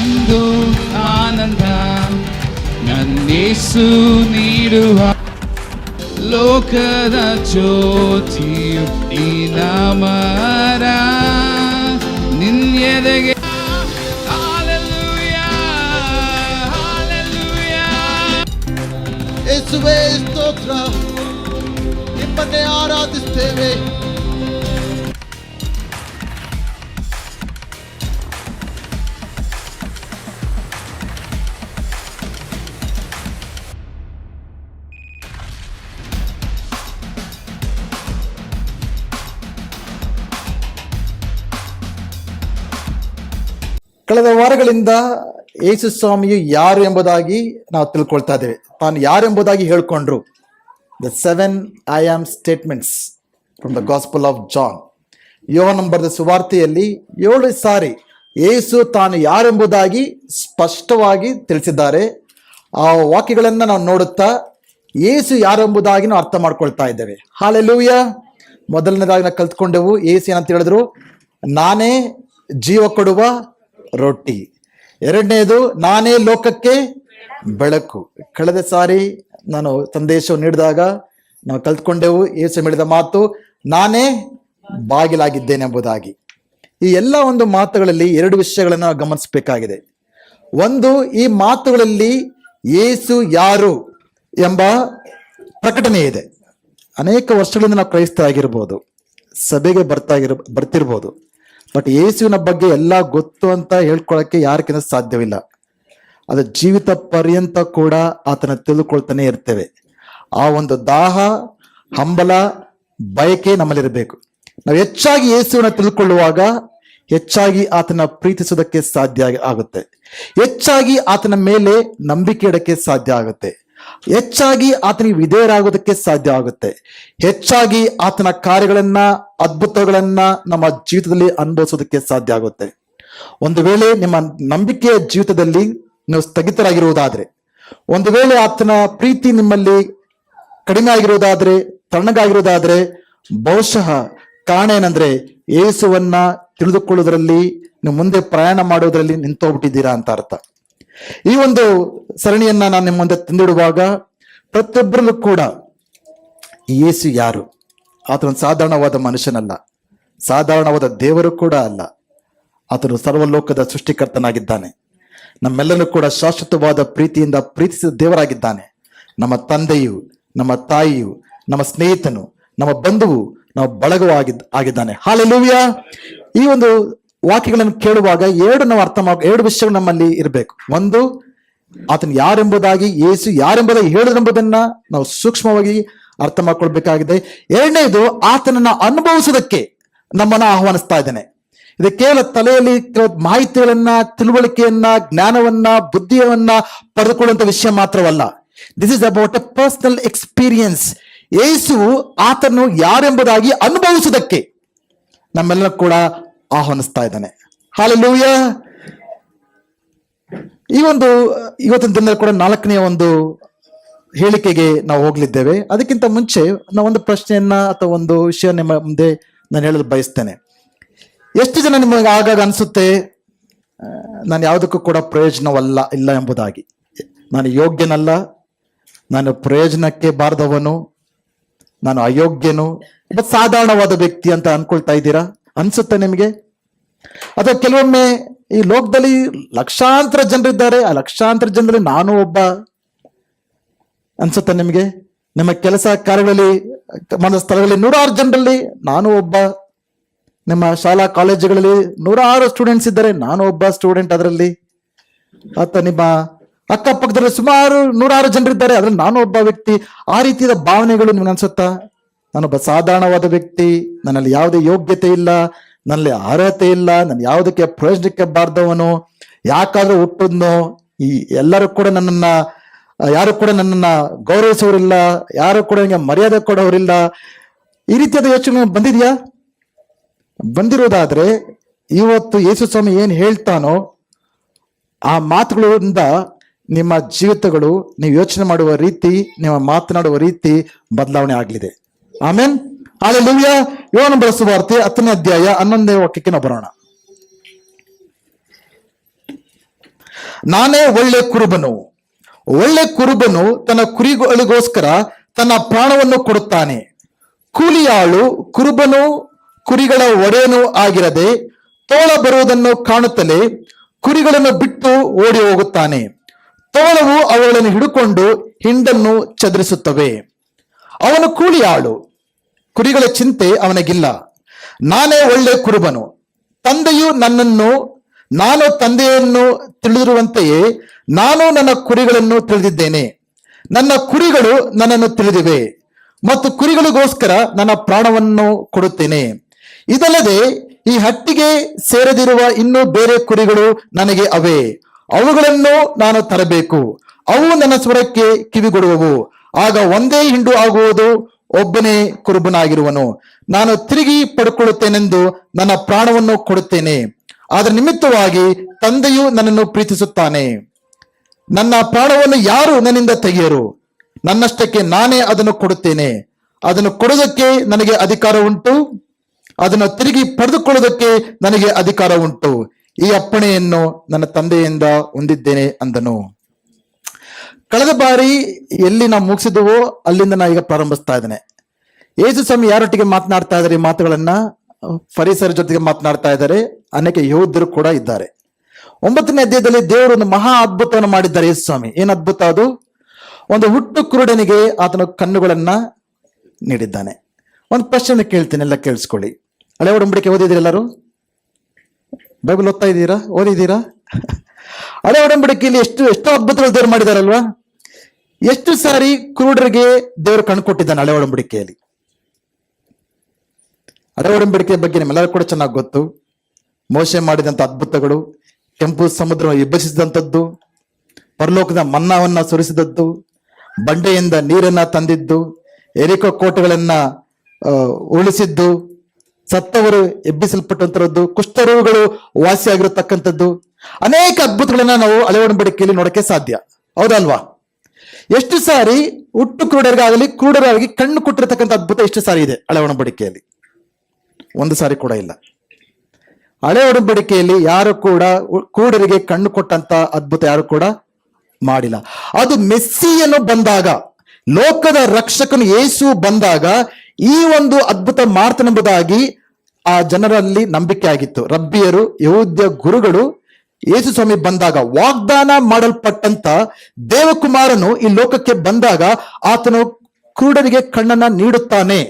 ಎಂದು ಆನಂದ ನನ್ನೇಸು ನೀಡುವ ಲೋಕದ ಜ್ಯೋತಿಯು ಈ ನಾಮರ ನಿನ್ನೆದೆಗೆ ಯೇಸುವೇ ಸ್ತೋತ್ರ, ನಿಮ್ಮನ್ನೇ ಆರಾಧಿಸ್ತೇವೆ. ಕಳೆದ ವಾರಗಳಿಂದ ಯೇಸು ಸ್ವಾಮಿಯು ಯಾರು ಎಂಬುದಾಗಿ ನಾವು ತಿಳ್ಕೊಳ್ತಾ ಇದ್ದೇವೆ. ತಾನು ಯಾರು ಎಂಬುದಾಗಿ ಹೇಳ್ಕೊಂಡ್ರು. The 7 I am statements from the gospel of John. ಯೋಹನ ಬರೆದ ಸುವಾರ್ತೆಯಲ್ಲಿ 7 ಸಾರಿ ಯೇಸು ತಾನು ಯಾರೆಂಬುದಾಗಿ ಸ್ಪಷ್ಟವಾಗಿ ತಿಳಿಸಿದ್ದಾರೆ. ಆ ವಾಕ್ಯಗಳನ್ನು ನಾವು ನೋಡುತ್ತಾ ಯೇಸು ಯಾರೆಂಬುದಾಗಿ ನಾವು ಅರ್ಥ ಮಾಡ್ಕೊಳ್ತಾ ಇದ್ದೇವೆ. ಹಲ್ಲೆಲೂಯಾ. ಮೊದಲನೇದಾಗಿ ನಾವು ಕಲ್ತ್ಕೊಂಡೆವು, ಯೇಸು ಏನಂತ ಹೇಳಿದ್ರು, ನಾನೇ ಜೀವ ಕೊಡುವ ರೊಟ್ಟಿ. ಎರಡನೇದು, ನಾನೇ ಲೋಕಕ್ಕೆ ಬೆಳಕು. ಕಳೆದ ಸಾರಿ ನಾನು ಸಂದೇಶವನ್ನು ನೀಡಿದಾಗ ನಾವು ಕಲ್ತ್ಕೊಂಡೆವು, ಯೇಸು ಹೇಳಿದ ಮಾತು ನಾನೇ ಬಾಗಿಲಾಗಿದ್ದೇನೆ ಎಂಬುದಾಗಿ. ಈ ಎಲ್ಲ ಒಂದು ಮಾತುಗಳಲ್ಲಿ 2 ವಿಷಯಗಳನ್ನು ನಾವು ಗಮನಿಸಬೇಕಾಗಿದೆ. ಒಂದು, ಈ ಮಾತುಗಳಲ್ಲಿ ಯೇಸು ಯಾರು ಎಂಬ ಪ್ರಕಟಣೆ ಇದೆ. ಅನೇಕ ವರ್ಷಗಳಿಂದ ನಾವು ಕ್ರೈಸ್ತರಾಗಿರ್ಬೋದು, ಸಭೆಗೆ ಬರ್ತಿರ್ಬೋದು, ಬಟ್ ಯೇಸುವಿನ ಬಗ್ಗೆ ಎಲ್ಲ ಗೊತ್ತು ಅಂತ ಹೇಳ್ಕೊಳ್ಳೋಕ್ಕೆ ಯಾರಕ್ಕಿಂತ ಸಾಧ್ಯವಿಲ್ಲ. ಅದು ಜೀವಿತ ಪರ್ಯಂತ ಕೂಡ ಆತನ ತಿಳಿದುಕೊಳ್ತಾನೆ ಇರ್ತೇವೆ. ಆ ಒಂದು ದಾಹ, ಹಂಬಲ, ಬಯಕೆ ನಮ್ಮಲ್ಲಿರಬೇಕು. ನಾವು ಹೆಚ್ಚಾಗಿ ಯೇಸುವಿನ ತಿಳಿದುಕೊಳ್ಳುವಾಗ ಹೆಚ್ಚಾಗಿ ಆತನ ಪ್ರೀತಿಸೋದಕ್ಕೆ ಸಾಧ್ಯ ಆಗುತ್ತೆ. ಹೆಚ್ಚಾಗಿ ಆತನ ಮೇಲೆ ನಂಬಿಕೆ ಇಡಕ್ಕೆ ಸಾಧ್ಯ ಆಗುತ್ತೆ. ಹೆಚ್ಚಾಗಿ ಆತನಿಗೆ ವಿಧೇಯರಾಗೋದಕ್ಕೆ ಸಾಧ್ಯ ಆಗುತ್ತೆ. ಹೆಚ್ಚಾಗಿ ಆತನ ಕಾರ್ಯಗಳನ್ನ, ಅದ್ಭುತಗಳನ್ನ ನಮ್ಮ ಜೀವಿತದಲ್ಲಿ ಅನುಭವಿಸೋದಕ್ಕೆ ಸಾಧ್ಯ ಆಗುತ್ತೆ. ಒಂದು ವೇಳೆ ನಿಮ್ಮ ನಂಬಿಕೆಯ ಜೀವಿತದಲ್ಲಿ ನೀವು ಸ್ಥಗಿತರಾಗಿರುವುದಾದ್ರೆ, ಒಂದು ವೇಳೆ ಆತನ ಪ್ರೀತಿ ನಿಮ್ಮಲ್ಲಿ ಕಡಿಮೆ ಆಗಿರುವುದಾದ್ರೆ, ತಣ್ಣಗಾಗಿರುವುದಾದ್ರೆ, ಬಹುಶಃ ಕಾರಣ ಏನಂದ್ರೆ ಯೇಸುವನ್ನ ತಿಳಿದುಕೊಳ್ಳುವುದರಲ್ಲಿ, ನೀವು ಮುಂದೆ ಪ್ರಯಾಣ ಮಾಡುವುದರಲ್ಲಿ ನಿಂತೋಗ್ಬಿಟ್ಟಿದ್ದೀರಾ ಅಂತ ಅರ್ಥ. ಈ ಒಂದು ಸರಣಿಯನ್ನ ನಾನು ನಿಮ್ಮ ಮುಂದೆ ತಂದಿಡುವಾಗ ಪ್ರತಿಯೊಬ್ಬರಲ್ಲೂ ಕೂಡ ಯೇಸು ಯಾರು? ಆತನು ಸಾಧಾರಣವಾದ ಮನುಷ್ಯನಲ್ಲ, ಸಾಧಾರಣವಾದ ದೇವರು ಕೂಡ ಅಲ್ಲ. ಆತನು ಸರ್ವಲೋಕದ ಸೃಷ್ಟಿಕರ್ತನಾಗಿದ್ದಾನೆ. ನಮ್ಮೆಲ್ಲರೂ ಕೂಡ ಶಾಶ್ವತವಾದ ಪ್ರೀತಿಯಿಂದ ಪ್ರೀತಿಸಿದ ದೇವರಾಗಿದ್ದಾನೆ. ನಮ್ಮ ತಂದೆಯು, ನಮ್ಮ ತಾಯಿಯು, ನಮ್ಮ ಸ್ನೇಹಿತನು, ನಮ್ಮ ಬಂಧುವು, ನಮ್ಮ ಬಳಗವೂ ಆಗಿದ್ದಾನೆ. ಹಲ್ಲೆಲೂಯಾ. ಈ ಒಂದು ವಾಕ್ಯಗಳನ್ನು ಕೇಳುವಾಗ 2 ವಿಷಯಗಳು ನಮ್ಮಲ್ಲಿ ಇರಬೇಕು. ಒಂದು, ಆತನು ಯಾರೆಂಬುದಾಗಿ, ಯೇಸು ಯಾರೆಂಬುದಾಗಿ ಹೇಳುವುದೆಂಬುದನ್ನ ನಾವು ಸೂಕ್ಷ್ಮವಾಗಿ ಅರ್ಥ ಮಾಡ್ಕೊಳ್ಬೇಕಾಗಿದೆ. ಎರಡನೇದು, ಆತನನ್ನ ಅನುಭವಿಸೋದಕ್ಕೆ ನಮ್ಮನ್ನ ಆಹ್ವಾನಿಸ್ತಾ ಇದ್ದಾನೆ. ಇದು ಕೇವಲ ತಲೆಯಲ್ಲಿ ಮಾಹಿತಿಗಳನ್ನ, ತಿಳುವಳಿಕೆಯನ್ನ, ಜ್ಞಾನವನ್ನ, ಬುದ್ಧಿಯವನ್ನ ಪಡೆದುಕೊಳ್ಳುವಂತ ವಿಷಯ ಮಾತ್ರವಲ್ಲ. This is about a personal experience. ಯೇಸು ಆತನು ಯಾರೆಂಬುದಾಗಿ ಅನುಭವಿಸುವುದಕ್ಕೆ ನಮ್ಮೆಲ್ಲ ಕೂಡ ಆಹ್ವಾನಿಸ್ತಾ ಇದ್ದಾನೆ. ಹಲ್ಲೆಲೂಯಾ. ಇವತ್ತಿನ ದಿನದಲ್ಲಿ ಕೂಡ 4ನೇ ಒಂದು ಹೇಳಿಕೆಗೆ ನಾವು ಹೋಗ್ಲಿದ್ದೇವೆ. ಅದಕ್ಕಿಂತ ಮುಂಚೆ ನಾವು ಒಂದು ಪ್ರಶ್ನೆಯನ್ನ ಅಥವಾ ಒಂದು ವಿಷಯ ನಿಮ್ಮ ಮುಂದೆ ನಾನು ಹೇಳಲು ಬಯಸ್ತೇನೆ. ಎಷ್ಟು ಜನ ನಿಮಗೆ ಆಗಾಗ ಅನಿಸುತ್ತೆ, ನಾನು ಯಾವುದಕ್ಕೂ ಕೂಡ ಇಲ್ಲ ಎಂಬುದಾಗಿ? ನಾನು ಯೋಗ್ಯನಲ್ಲ, ನಾನು ಪ್ರಯೋಜನಕ್ಕೆ ಬಾರದವನು, ನಾನು ಅಯೋಗ್ಯನು, ಸಾಧಾರಣವಾದ ವ್ಯಕ್ತಿ ಅಂತ ಅನ್ಕೊಳ್ತಾ ಇದ್ದೀರಾ? ಅನ್ಸುತ್ತೆ ನಿಮಗೆ? ಅಥವಾ ಕೆಲವೊಮ್ಮೆ ಈ ಲೋಕದಲ್ಲಿ ಲಕ್ಷಾಂತರ ಜನರಿದ್ದಾರೆ, ಆ ಲಕ್ಷಾಂತರ ಜನರಲ್ಲಿ ನಾನು ಒಬ್ಬ ಅನ್ಸುತ್ತೆ ನಿಮಗೆ? ನಿಮ್ಮ ಕೆಲಸ ಕಾರ್ಯಗಳಲ್ಲಿ, ಸ್ಥಳಗಳಲ್ಲಿ 100 ಜನರಲ್ಲಿ ನಾನು ಒಬ್ಬ, ನಿಮ್ಮ ಶಾಲಾ ಕಾಲೇಜುಗಳಲ್ಲಿ 100 ಸ್ಟೂಡೆಂಟ್ಸ್ ಇದ್ದಾರೆ, ನಾನು ಒಬ್ಬ ಸ್ಟೂಡೆಂಟ್ ಅದರಲ್ಲಿ. ಅಥವಾ ನಿಮ್ಮ ಅಕ್ಕಪಕ್ಕದಲ್ಲಿ ಸುಮಾರು 100 ಜನರಿದ್ದಾರೆ, ಅದ್ರಲ್ಲಿ ನಾನು ಒಬ್ಬ ವ್ಯಕ್ತಿ. ಆ ರೀತಿಯ ಭಾವನೆಗಳು ನಿಮ್ಗೆ ಅನ್ಸುತ್ತಾ? ನಾನೊಬ್ಬ ಸಾಧಾರಣವಾದ ವ್ಯಕ್ತಿ, ನನ್ನಲ್ಲಿ ಯಾವುದೇ ಯೋಗ್ಯತೆ ಇಲ್ಲ, ನನ್ನಲ್ಲಿ ಅರ್ಹತೆ ಇಲ್ಲ, ನಾನು ಯಾವುದಕ್ಕೆ ಪ್ರಯೋಜನಕ್ಕೆ ಬಾರ್ದವನು, ಯಾಕಾದ್ರೂ ಹುಟ್ಟದ್ನೋ, ಈ ಎಲ್ಲರೂ ಕೂಡ ಯಾರು ಕೂಡ ನನ್ನನ್ನ ಗೌರವಿಸೋರಿಲ್ಲ, ಯಾರು ಕೂಡ ನನಗೆ ಮರ್ಯಾದೆ ಕೊಡೋರಿಲ್ಲ, ಈ ರೀತಿಯಾದ ಯೋಚನೆ ಬಂದಿದ್ಯಾ? ಬಂದಿರೋದಾದ್ರೆ ಇವತ್ತು ಯೇಸು ಸ್ವಾಮಿ ಏನ್ ಹೇಳ್ತಾನೋ ಆ ಮಾತುಗಳಿಂದ ನಿಮ್ಮ ಜೀವಿತಗಳು, ನೀವು ಯೋಚನೆ ಮಾಡುವ ರೀತಿ, ನೀವು ಮಾತನಾಡುವ ರೀತಿ ಬದಲಾವಣೆ ಆಗಲಿದೆ. ಆಮೇನ್. ಹಲ್ಲೆಲೂಯಾ. ಯೋಹನ ಬರೆದ ಸುವಾರ್ತೆ 10ನೇ ಅಧ್ಯಾಯ 11ನೇ ವಾಕ್ಯಕ್ಕೆ ನಾವು ಬರೋಣ. ನಾನೇ ಒಳ್ಳೆ ಕುರುಬನು. ಒಳ್ಳೆ ಕುರುಬನು ತನ್ನ ಕುರಿಗಳಿಗೋಸ್ಕರ ತನ್ನ ಪ್ರಾಣವನ್ನು ಕೊಡುತ್ತಾನೆ. ಕೂಲಿಯಾಳು ಕುರುಬನು ಕುರಿಗಳ ಒಡೆಯನೂ ಆಗಿರದೆ ತೋಳ ಬರುವುದನ್ನು ಕಾಣುತ್ತಲೇ ಕುರಿಗಳನ್ನು ಬಿಟ್ಟು ಓಡಿ ಹೋಗುತ್ತಾನೆ. ತೋಳವು ಅವುಗಳನ್ನು ಹಿಡುಕೊಂಡು ಹಿಂಡನ್ನು ಚದುರಿಸುತ್ತವೆ. ಅವನು ಕೂಲಿಯಾಳು, ಕುರಿಗಳ ಚಿಂತೆ ಅವನಿಗಿಲ್ಲ. ನಾನೇ ಒಳ್ಳೆ ಕುರುಬನು. ತಂದೆಯು ನನ್ನನ್ನು, ನಾನು ತಂದೆಯನ್ನು ತಿಳಿದಿರುವಂತೆಯೇ ನಾನು ನನ್ನ ಕುರಿಗಳನ್ನು ತಿಳಿದಿದ್ದೇನೆ. ನನ್ನ ಕುರಿಗಳು ನನ್ನನ್ನು ತಿಳಿದಿವೆ ಮತ್ತು ಕುರಿಗಳಿಗೋಸ್ಕರ ನನ್ನ ಪ್ರಾಣವನ್ನು ಕೊಡುತ್ತೇನೆ. ಇದಲ್ಲದೆ ಈ ಹಟ್ಟಿಗೆ ಸೇರದಿರುವ ಇನ್ನೂ ಬೇರೆ ಕುರಿಗಳು ನನಗೆ ಅವೆ. ಅವುಗಳನ್ನು ನಾನು ತರಬೇಕು. ಅವು ನನ್ನ ಸ್ವರಕ್ಕೆ ಕಿವಿಗೊಡುವವು. ಆಗ ಒಂದೇ ಹಿಂಡು ಆಗುವುದು, ಒಬ್ಬನೇ ಕುರುಬನಾಗಿರುವನು. ನಾನು ತಿರುಗಿ ಪಡ್ಕೊಳ್ಳುತ್ತೇನೆಂದು ನನ್ನ ಪ್ರಾಣವನ್ನು ಕೊಡುತ್ತೇನೆ. ಅದರ ನಿಮಿತ್ತವಾಗಿ ತಂದೆಯು ನನ್ನನ್ನು ಪ್ರೀತಿಸುತ್ತಾನೆ. ನನ್ನ ಪ್ರಾಣವನ್ನು ಯಾರು ನನ್ನಿಂದ ತೆಗೆಯರು? ನನ್ನಷ್ಟಕ್ಕೆ ನಾನೇ ಅದನ್ನು ಕೊಡುತ್ತೇನೆ. ಅದನ್ನು ಕೊಡುವುದಕ್ಕೆ ನನಗೆ ಅಧಿಕಾರ ಉಂಟು, ಅದನ್ನು ತಿರುಗಿ ಪಡೆದುಕೊಳ್ಳುವುದಕ್ಕೆ ನನಗೆ ಅಧಿಕಾರ ಉಂಟು. ಈ ಅಪ್ಪಣೆಯನ್ನು ನನ್ನ ತಂದೆಯಿಂದ ಹೊಂದಿದ್ದೇನೆ ಅಂದನು. ಕಳೆದ ಬಾರಿ ಎಲ್ಲಿ ನಾವು ಮುಗಿಸಿದವೋ ಅಲ್ಲಿಂದ ನಾ ಈಗ ಪ್ರಾರಂಭಿಸ್ತಾ ಇದ್ದೇನೆ. ಯೇಸು ಸ್ವಾಮಿ ಯಾರೊಟ್ಟಿಗೆ ಮಾತನಾಡ್ತಾ ಇದ್ದಾರೆ? ಈ ಮಾತುಗಳನ್ನ ಫರಿಸರ ಜೊತೆಗೆ ಮಾತನಾಡ್ತಾ ಇದ್ದಾರೆ. ಅನೇಕ ಯಹೂದ್ಯರು ಕೂಡ ಇದ್ದಾರೆ. 9ನೇ ಅಧ್ಯಾಯದಲ್ಲಿ ದೇವರು ಒಂದು ಮಹಾ ಅದ್ಭುತವನ್ನು ಮಾಡಿದ್ದಾರೆ ಯೇಸು ಸ್ವಾಮಿ. ಏನ್ ಅದ್ಭುತ ಅದು? ಒಂದು ಹುಟ್ಟು ಕುರುಡನಿಗೆ ಆತನ ಕಣ್ಣುಗಳನ್ನ ನೀಡಿದ್ದಾನೆ. ಒಂದು ಪ್ರಶ್ನೆ ಕೇಳ್ತೀನಿ, ಎಲ್ಲ ಕೇಳಿಸ್ಕೊಳ್ಳಿ. ಹಳೆ ಒಡಂಬಡಿಕೆ ಓದಿದಿರಿ ಎಲ್ಲರೂ? ಬೈಬಲ್ ಓದ್ತಾ ಇದ್ದೀರಾ? ಓದಿದ್ದೀರಾ? ಹಳೆ ಒಡಂಬಡಿಕೆಯಲ್ಲಿ ಎಷ್ಟೋ ಅದ್ಭುತಗಳು ದೇವರು ಮಾಡಿದಾರಲ್ವಾ? ಎಷ್ಟು ಸಾರಿ ಕುರುಡರಿಗೆ ದೇವರು ಕಣ್ಣು ಕೊಟ್ಟಿದ್ದಾನೆ ಹಳೆ ಒಡಂಬಡಿಕೆಯಲ್ಲಿ? ಹಳೆ ಒಡಂಬಡಿಕೆ ಬಗ್ಗೆ ನಿಮ್ಮೆಲ್ಲರೂ ಕೂಡ ಚೆನ್ನಾಗಿ ಗೊತ್ತು. ಮೋಶೆ ಮಾಡಿದಂಥ ಅದ್ಭುತಗಳು, ಕೆಂಪು ಸಮುದ್ರ ವಿಭಜಿಸಿದಂಥದ್ದು, ಪರಲೋಕದ ಮನ್ನಾವನ್ನ ಸುರಿಸಿದದ್ದು, ಬಂಡೆಯಿಂದ ನೀರನ್ನ ತಂದಿದ್ದು, ಎರಿಕೋ ಕೋಟೆಗಳನ್ನ ಉಳಿಸಿದ್ದು, ಸತ್ತವರು ಎಬ್ಬಿಸಲ್ಪಟ್ಟಂತರದ್ದು, ಕುಷ್ಠರೋಗಗಳು ವಾಸಿಯಾಗಿರತಕ್ಕಂಥದ್ದು, ಅನೇಕ ಅದ್ಭುತಗಳನ್ನ ನಾವು ಹಳೆ ಒಡಂಬಡಿಕೆಯಲ್ಲಿ ನೋಡಕ್ಕೆ ಸಾಧ್ಯ. ಹೌದಲ್ವಾ? ಎಷ್ಟು ಸಾರಿ ಹುಟ್ಟು ಕುರುಡರಿಗಾಗಲಿ ಕುರುಡರಾಗಿ ಕಣ್ಣು ಕೊಟ್ಟಿರತಕ್ಕಂಥ ಅದ್ಭುತ ಎಷ್ಟು ಸಾರಿ ಇದೆ ಹಳೆ ಒಡಂಬಡಿಕೆಯಲ್ಲಿ? ಒಂದು ಸಾರಿ ಕೂಡ ಇಲ್ಲ. ಹಳೆ ಒಡಂಬಡಿಕೆಯಲ್ಲಿ ಯಾರು ಕೂಡ ಕುರುಡರಿಗೆ ಕಣ್ಣು ಕೊಟ್ಟಂತ ಅದ್ಭುತ ಯಾರು ಕೂಡ ಮಾಡಿಲ್ಲ. ಅದು ಮೆಸ್ಸಿಯನು ಬಂದಾಗ, ಲೋಕದ ರಕ್ಷಕನು ಯೇಸು ಬಂದಾಗ ಈ ಒಂದು ಅದ್ಭುತ ಮಾಡ್ತಾನೆಂಬುದಾಗಿ ಆ ಜನರಲ್ಲಿ ನಂಬಿಕೆ ಆಗಿತ್ತು. ರಬ್ಬಿಯರು, ಯಹೂದ್ಯ ಗುರುಗಳು ಯೇಸು ಸ್ವಾಮಿ ಬಂದಾಗ, ವಾಗ್ದಾನ ಮಾಡಲ್ಪಟ್ಟಂತ ದೇವಕುಮಾರನು ಈ ಲೋಕಕ್ಕೆ ಬಂದಾಗ ಆತನು ಕುರುಡರಿಗೆ ಕಣ್ಣನ್ನ ನೀಡುತ್ತಾನೆ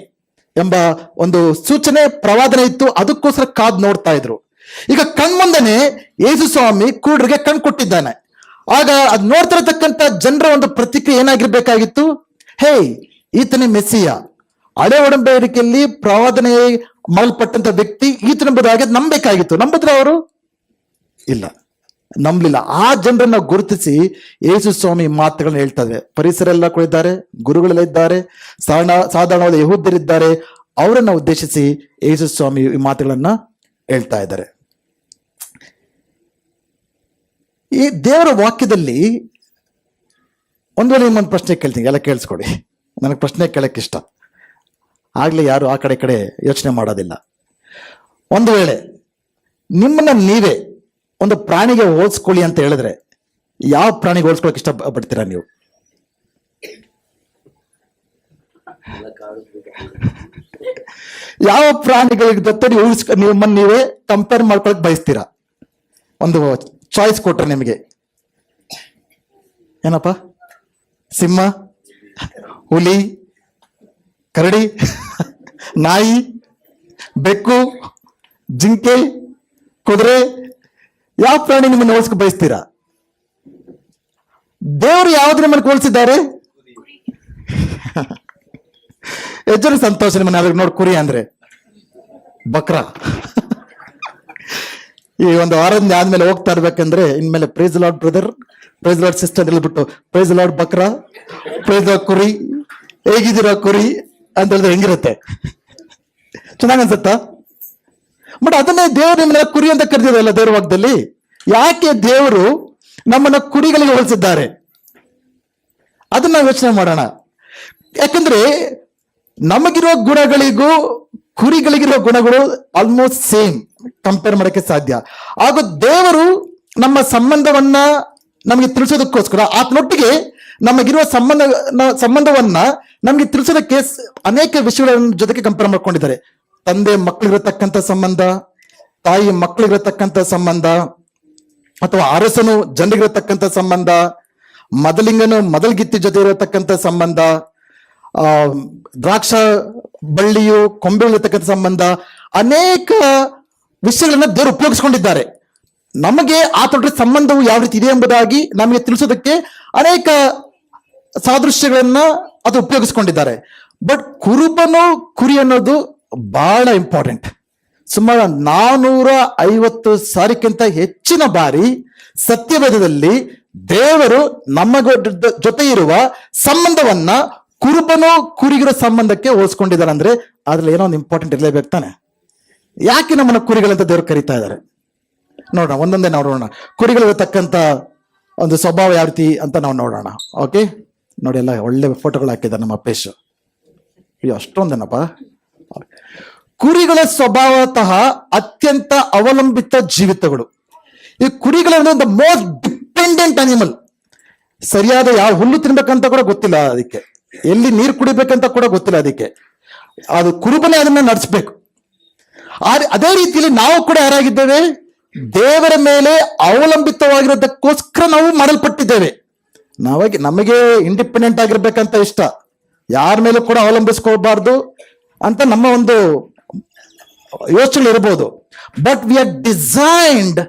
ಎಂಬ ಒಂದು ಸೂಚನೆ, ಪ್ರವಾದನೆ ಇತ್ತು. ಅದಕ್ಕೋಸ್ಕರ ಕಾದ್ ನೋಡ್ತಾ ಇದ್ರು. ಈಗ ಕಣ್ಮುಂದನೆ ಯೇಸು ಸ್ವಾಮಿ ಕುರುಡರಿಗೆ ಕಣ್ ಕೊಟ್ಟಿದ್ದಾನೆ. ಆಗ ಅದ್ ನೋಡ್ತಿರತಕ್ಕಂತ ಜನರ ಒಂದು ಪ್ರತಿಕ್ರಿಯೆ ಏನಾಗಿರ್ಬೇಕಾಗಿತ್ತು? ಹೇ, ಈತನೇ ಮೆಸ್ಸಿಯ. ಹಳೆ ಒಡಂಬಡಿಕೆಯಲ್ಲಿ ಪ್ರವಾದನೆ ಮಾಡಲ್ಪಟ್ಟಂತ ವ್ಯಕ್ತಿ ಈತನೆಂಬುದಾಗಿ ನಂಬೇಕಾಗಿತ್ತು. ನಂಬಿದ್ರೆ ಅವರು ಇಲ್ಲ, ನಂಬಲಿಲ್ಲ. ಆ ಜನರನ್ನ ಗುರುತಿಸಿ ಯೇಸು ಸ್ವಾಮಿ ಮಾತುಗಳನ್ನ ಹೇಳ್ತಾರೆ. ಪರಿಸರೆಲ್ಲ ಕೂಡ ಇದ್ದಾರೆ, ಗುರುಗಳೆಲ್ಲ ಇದ್ದಾರೆ, ಸಾಧಾರಣವಾದ ಯಹೂದ್ಯರಿದ್ದಾರೆ. ಅವರನ್ನ ಉದ್ದೇಶಿಸಿ ಯೇಸು ಸ್ವಾಮಿ ಈ ಮಾತುಗಳನ್ನ ಹೇಳ್ತಾ ಇದ್ದಾರೆ. ಈ ದೇವರ ವಾಕ್ಯದಲ್ಲಿ ಒಂದು ವೇಳೆ ನಿಮ್ಮೊಂದು ಪ್ರಶ್ನೆ ಕೇಳ್ತೀನಿ, ಎಲ್ಲ ಕೇಳಿಸ್ಕೊಡಿ. ನನಗೆ ಪ್ರಶ್ನೆ ಕೇಳಕ್ಕೆ ಇಷ್ಟ, ಆಗ್ಲೇ ಯಾರು ಆ ಕಡೆ ಯೋಚನೆ ಮಾಡೋದಿಲ್ಲ. ಒಂದು ವೇಳೆ ನಿಮ್ಮನ್ನ ನೀವೇ ಒಂದು ಪ್ರಾಣಿಗೆ ಹೋಲಿಸ್ಕೊಳ್ಳಿ ಅಂತ ಹೇಳಿದ್ರೆ ಯಾವ ಪ್ರಾಣಿಗೆ ಹೋಲಿಸ್ಕೊಳಕ್ ಇಷ್ಟ ಪಡ್ತೀರಾ ನೀವು? ಯಾವ ಪ್ರಾಣಿಗಳಿಗೆ ಜೊತೆ ನಿಮ್ಮನ್ನ ನೀವೇ ಕಂಪೇರ್ ಮಾಡ್ಕೊಳಕ್ ಬಯಸ್ತೀರಾ? ಒಂದು ಚಾಯ್ಸ್ ಕೊಟ್ರೆ ನಿಮಗೆ, ಏನಪ್ಪ? ಸಿಂಹ, ಹುಲಿ, ಕರಡಿ, ನಾಯಿ, ಬೆಕ್ಕು, ಜಿಂಕೆ, ಕುದುರೆ, ಯಾವ ಪ್ರಾಣಿ ನಿಮ್ಮನ್ನು ಹೋಲಿಸ್ಕೊ ಬಯಸ್ತೀರಾ? ದೇವರು ಯಾವ್ದು ನಿಮ್ಮನ್ನು ಹೋಲಿಸಿದ್ದಾರೆ? ಎಜ್ಜನ ಸಂತೋಷ ನಿಮ್ಮನ್ನ ಅದಕ್ಕೆ ನೋಡಿ. ಕುರಿ ಅಂದ್ರೆ ಬಕ್ರ. ಈ ಒಂದು ವಾರದಿಂದ ಆದ್ಮೇಲೆ ಹೋಗ್ತಾ ಇರ್ಬೇಕಂದ್ರೆ ಇನ್ಮೇಲೆ praise lord brother, praise lord sister ಹೇಳ್ಬಿಟ್ಟು ಪ್ರೈಸ್ ಲಾರ್ಡ್ ಬಕ್ರ, ಪ್ರೈಸ್ ಲಾರ್ಡ್ ಕುರಿ, ಹೇಗಿದ್ದೀರಾ ಕುರಿ ಅಂತ ಹೇಳಿದ್ರೆ ಹೆಂಗಿರುತ್ತೆ? ಚೆನ್ನಾಗ್ ಅನ್ಸತ್ತಾ? ಬಟ್ ಅದನ್ನೇ ದೇವರು ನಿಮ್ಮನ್ನ ಕುರಿ ಅಂತ ಕರೆದಿರಲ್ಲ ದೇವ್ರ ವಾಕ್ಯದಲ್ಲಿ. ಯಾಕೆ ದೇವರು ನಮ್ಮನ್ನ ಕುರಿಗಳಿಗೆ ಹೋಲಿಸಿದ್ದಾರೆ? ಅದನ್ನ ಯೋಚನೆ ಮಾಡೋಣ. ಯಾಕಂದ್ರೆ ನಮಗಿರೋ ಗುಣಗಳಿಗೂ ಕುರಿಗಳಿಗಿರೋ ಗುಣಗಳು ಆಲ್ಮೋಸ್ಟ್ ಸೇಮ್, ಕಂಪೇರ್ ಮಾಡಕ್ಕೆ ಸಾಧ್ಯ. ಹಾಗೂ ದೇವರು ನಮ್ಮ ಸಂಬಂಧವನ್ನ ನಮಗೆ ತಿಳಿಸೋದಕ್ಕೋಸ್ಕರ ಆತನೊಟ್ಟಿಗೆ ನಮಗಿರುವ ಸಂಬಂಧವನ್ನ ನಮಗೆ ತಿಳಿಸೋದಕ್ಕೆ ಅನೇಕ ವಿಷಯಗಳ ಜೊತೆಗೆ ಕಂಪೇರ್ ಮಾಡ್ಕೊಂಡಿದ್ದಾರೆ. ತಂದೆ ಮಕ್ಕಳಿರತಕ್ಕಂಥ ಸಂಬಂಧ, ತಾಯಿ ಮಕ್ಕಳಿರತಕ್ಕಂಥ ಸಂಬಂಧ, ಅಥವಾ ಅರಸನು ಜನರಿಗಿರತಕ್ಕಂಥ ಸಂಬಂಧ, ಮೊದಲಿಂಗನು ಮೊದಲ್ಗಿತ್ತಿ ಜೊತೆ ಇರತಕ್ಕಂಥ ಸಂಬಂಧ, ದ್ರಾಕ್ಷ ಬಳ್ಳಿಯು ಕೊಂಬೆಗಳಿರತಕ್ಕಂಥ ಸಂಬಂಧ, ಅನೇಕ ವಿಷಯಗಳನ್ನ ದೇವರು ಉಪಯೋಗಿಸ್ಕೊಂಡಿದ್ದಾರೆ. ನಮಗೆ ಆತನೊಟ್ಟಿಗೆ ಸಂಬಂಧವು ಯಾವ ರೀತಿ ಇದೆ ಎಂಬುದಾಗಿ ನಮಗೆ ತಿಳಿಸೋದಕ್ಕೆ ಅನೇಕ ಸಾದೃಶ್ಯಗಳನ್ನ ಅದು ಉಪಯೋಗಿಸ್ಕೊಂಡಿದ್ದಾರೆ. ಬಟ್ ಕುರುಬನು ಕುರಿ ಅನ್ನೋದು ಬಹಳ ಇಂಪಾರ್ಟೆಂಟ್. ಸುಮಾರು 450 ಸಾರಿಗಿಂತ ಹೆಚ್ಚಿನ ಬಾರಿ ಸತ್ಯವೇದದಲ್ಲಿ ದೇವರು ನಮ್ಮ ಜೊತೆ ಇರುವ ಸಂಬಂಧವನ್ನ ಕುರುಬನು ಕುರಿಗಿರೋ ಸಂಬಂಧಕ್ಕೆ ಹೋಲಿಸ್ಕೊಂಡಿದ್ದಾರೆ. ಅಂದ್ರೆ ಅದ್ರಲ್ಲಿ ಏನೋ ಒಂದು ಇಂಪಾರ್ಟೆಂಟ್ ಇರಲೇಬೇಕು ತಾನೆ. ಯಾಕೆ ನಮ್ಮನ್ನ ಕುರಿಗಳಂತ ದೇವರು ಕರೀತಾ ಇದ್ದಾರೆ ನೋಡೋಣ, ಒಂದೊಂದೇ ನೋಡೋಣ. ಕುರಿಗಳಿರತಕ್ಕಂಥ ಒಂದು ಸ್ವಭಾವ ಯಾವ ರೀತಿ ಅಂತ ನಾವು ನೋಡೋಣ. ಓಕೆ, ನೋಡಿ, ಎಲ್ಲ ಒಳ್ಳೆ ಫೋಟೋಗಳು ಹಾಕಿದ್ದಾರೆ ನಮ್ಮ ಅಪ್ಪೇಶ್. ಅಯ್ಯೋ, ಅಷ್ಟೊಂದೇನಪ್ಪ. ಕುರಿಗಳ ಸ್ವಭಾವತಃ ಅತ್ಯಂತ ಅವಲಂಬಿತ ಜೀವಿತಗಳು. ಈ ಕುರಿಗಳನ್ನ ಮೋಸ್ಟ್ ಡಿಪೆಂಡೆಂಟ್ ಅನಿಮಲ್. ಸರಿಯಾದ ಯಾವ ಹುಲ್ಲು ತಿನ್ಬೇಕಂತ ಕೂಡ ಗೊತ್ತಿಲ್ಲ ಅದಕ್ಕೆ, ಎಲ್ಲಿ ನೀರು ಕುಡಿಬೇಕಂತ ಕೂಡ ಗೊತ್ತಿಲ್ಲ ಅದಕ್ಕೆ. ಅದು ಕುರುಬನೇ ಅದನ್ನ ನಡೆಸಬೇಕು. ಅದೇ ರೀತಿಯಲ್ಲಿ ನಾವು ಕೂಡ ಯಾರಾಗಿದ್ದೇವೆ, ದೇವರ ಮೇಲೆ ಅವಲಂಬಿತವಾಗಿರೋದಕ್ಕೋಸ್ಕರ ನಾವು ಮಾಡಲ್ಪಟ್ಟಿದ್ದೇವೆ. ನಮಗೆ ಇಂಡಿಪೆಂಡೆಂಟ್ ಆಗಿರ್ಬೇಕಂತ ಇಷ್ಟ, ಯಾರ ಮೇಲೂ ಕೂಡ ಅವಲಂಬಿಸ್ಕೋಬಾರ್ದು ಅಂತ ನಮ್ಮ ಒಂದು ಯೋಚನೆ ಇರಬಹುದು. But we are designed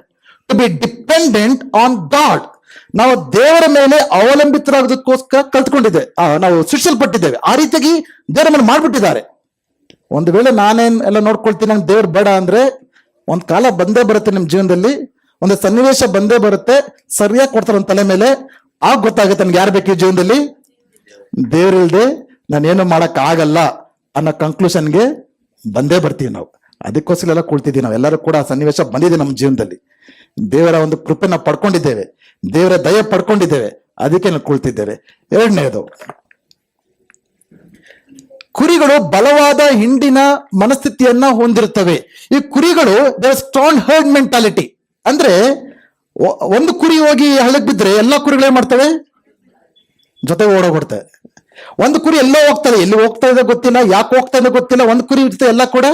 to be dependent on God. ನಾವು ದೇವರ ಮೇಲೆ ಅವಲಂಬಿತರಾಗೋದಕ್ಕೋಸ್ಕರ ಕಲ್ತ್ಕೊಂಡಿದ್ದೇವೆ, ನಾವು ಸೃಷ್ಟಿಸಲ್ಪಟ್ಟಿದ್ದೇವೆ. ಆ ರೀತಿಯಾಗಿ ದೇವರ ಮೇಲೆ ಮಾಡ್ಬಿಟ್ಟಿದ್ದಾರೆ. ಒಂದು ವೇಳೆ ನಾನೇನ್ ಎಲ್ಲ ನೋಡ್ಕೊಳ್ತೀನಿ, ನಂಗೆ ದೇವ್ರು ಬೇಡ ಅಂದ್ರೆ ಒಂದ್ ಕಾಲ ಬಂದೇ ಬರುತ್ತೆ ನಿಮ್ಮ ಜೀವನದಲ್ಲಿ, ಒಂದು ಸನ್ನಿವೇಶ ಬಂದೇ ಬರುತ್ತೆ, ಸರಿಯಾಗಿ ಕೊಡ್ತಾರೆ ಒಂದು ತಲೆ ಮೇಲೆ. ಆಗ ಗೊತ್ತಾಗುತ್ತೆ ನನ್ಗೆ ಯಾರು ಬೇಕು ಈ ಜೀವನದಲ್ಲಿ. ದೇವ್ರಿಲ್ದೆ ನಾನೇನು ಮಾಡಕ್ ಆಗಲ್ಲ ಅನ್ನೋ ಕನ್ಕ್ಲೂಷನ್ಗೆ ಬಂದೇ ಬರ್ತೀವಿ ನಾವು. ಅದಕ್ಕೋಸ್ಕರ ಎಲ್ಲ ಕೊಳ್ತಿದ್ದೀವಿ ನಾವು. ಎಲ್ಲರೂ ಕೂಡ ಆ ಸನ್ನಿವೇಶ ಬಂದಿದೆ ನಮ್ಮ ಜೀವನದಲ್ಲಿ. ದೇವರ ಒಂದು ಕೃಪೆ ನಾವು ಪಡ್ಕೊಂಡಿದ್ದೇವೆ, ದೇವರ ದಯ ಪಡ್ಕೊಂಡಿದ್ದೇವೆ, ಅದಕ್ಕೆ ನಾವು ಕೊಳ್ತಿದ್ದೇವೆ. ಎರಡನೇದು, ಕುರಿಗಳು ಬಲವಾದ ಹಿಂಡಿನ ಮನಸ್ಥಿತಿಯನ್ನ ಹೊಂದಿರುತ್ತವೆ. ಈ ಕುರಿಗಳು ಸ್ಟ್ರಾಂಗ್ ಹರ್ಡ್ ಮೆಂಟಾಲಿಟಿ. ಅಂದ್ರೆ ಒಂದು ಕುರಿ ಹೋಗಿ ಹಳ್ಳಕ್ ಬಿದ್ರೆ ಎಲ್ಲ ಕುರಿಗಳು ಏನ್ ಮಾಡ್ತವೆ, ಜೊತೆ ಓಡೋಗ್ಬಿಡ್ತವೆ. ಒಂದು ಕುರಿ ಎಲ್ಲೋ ಹೋಗ್ತದೆ, ಎಲ್ಲಿ ಹೋಗ್ತಾ ಇದೆ ಗೊತ್ತಿಲ್ಲ, ಯಾಕೆ ಹೋಗ್ತಾ ಇದೆ ಗೊತ್ತಿಲ್ಲ, ಒಂದು ಕುರಿ ಇರ್ತದೆ, ಎಲ್ಲ ಕೂಡ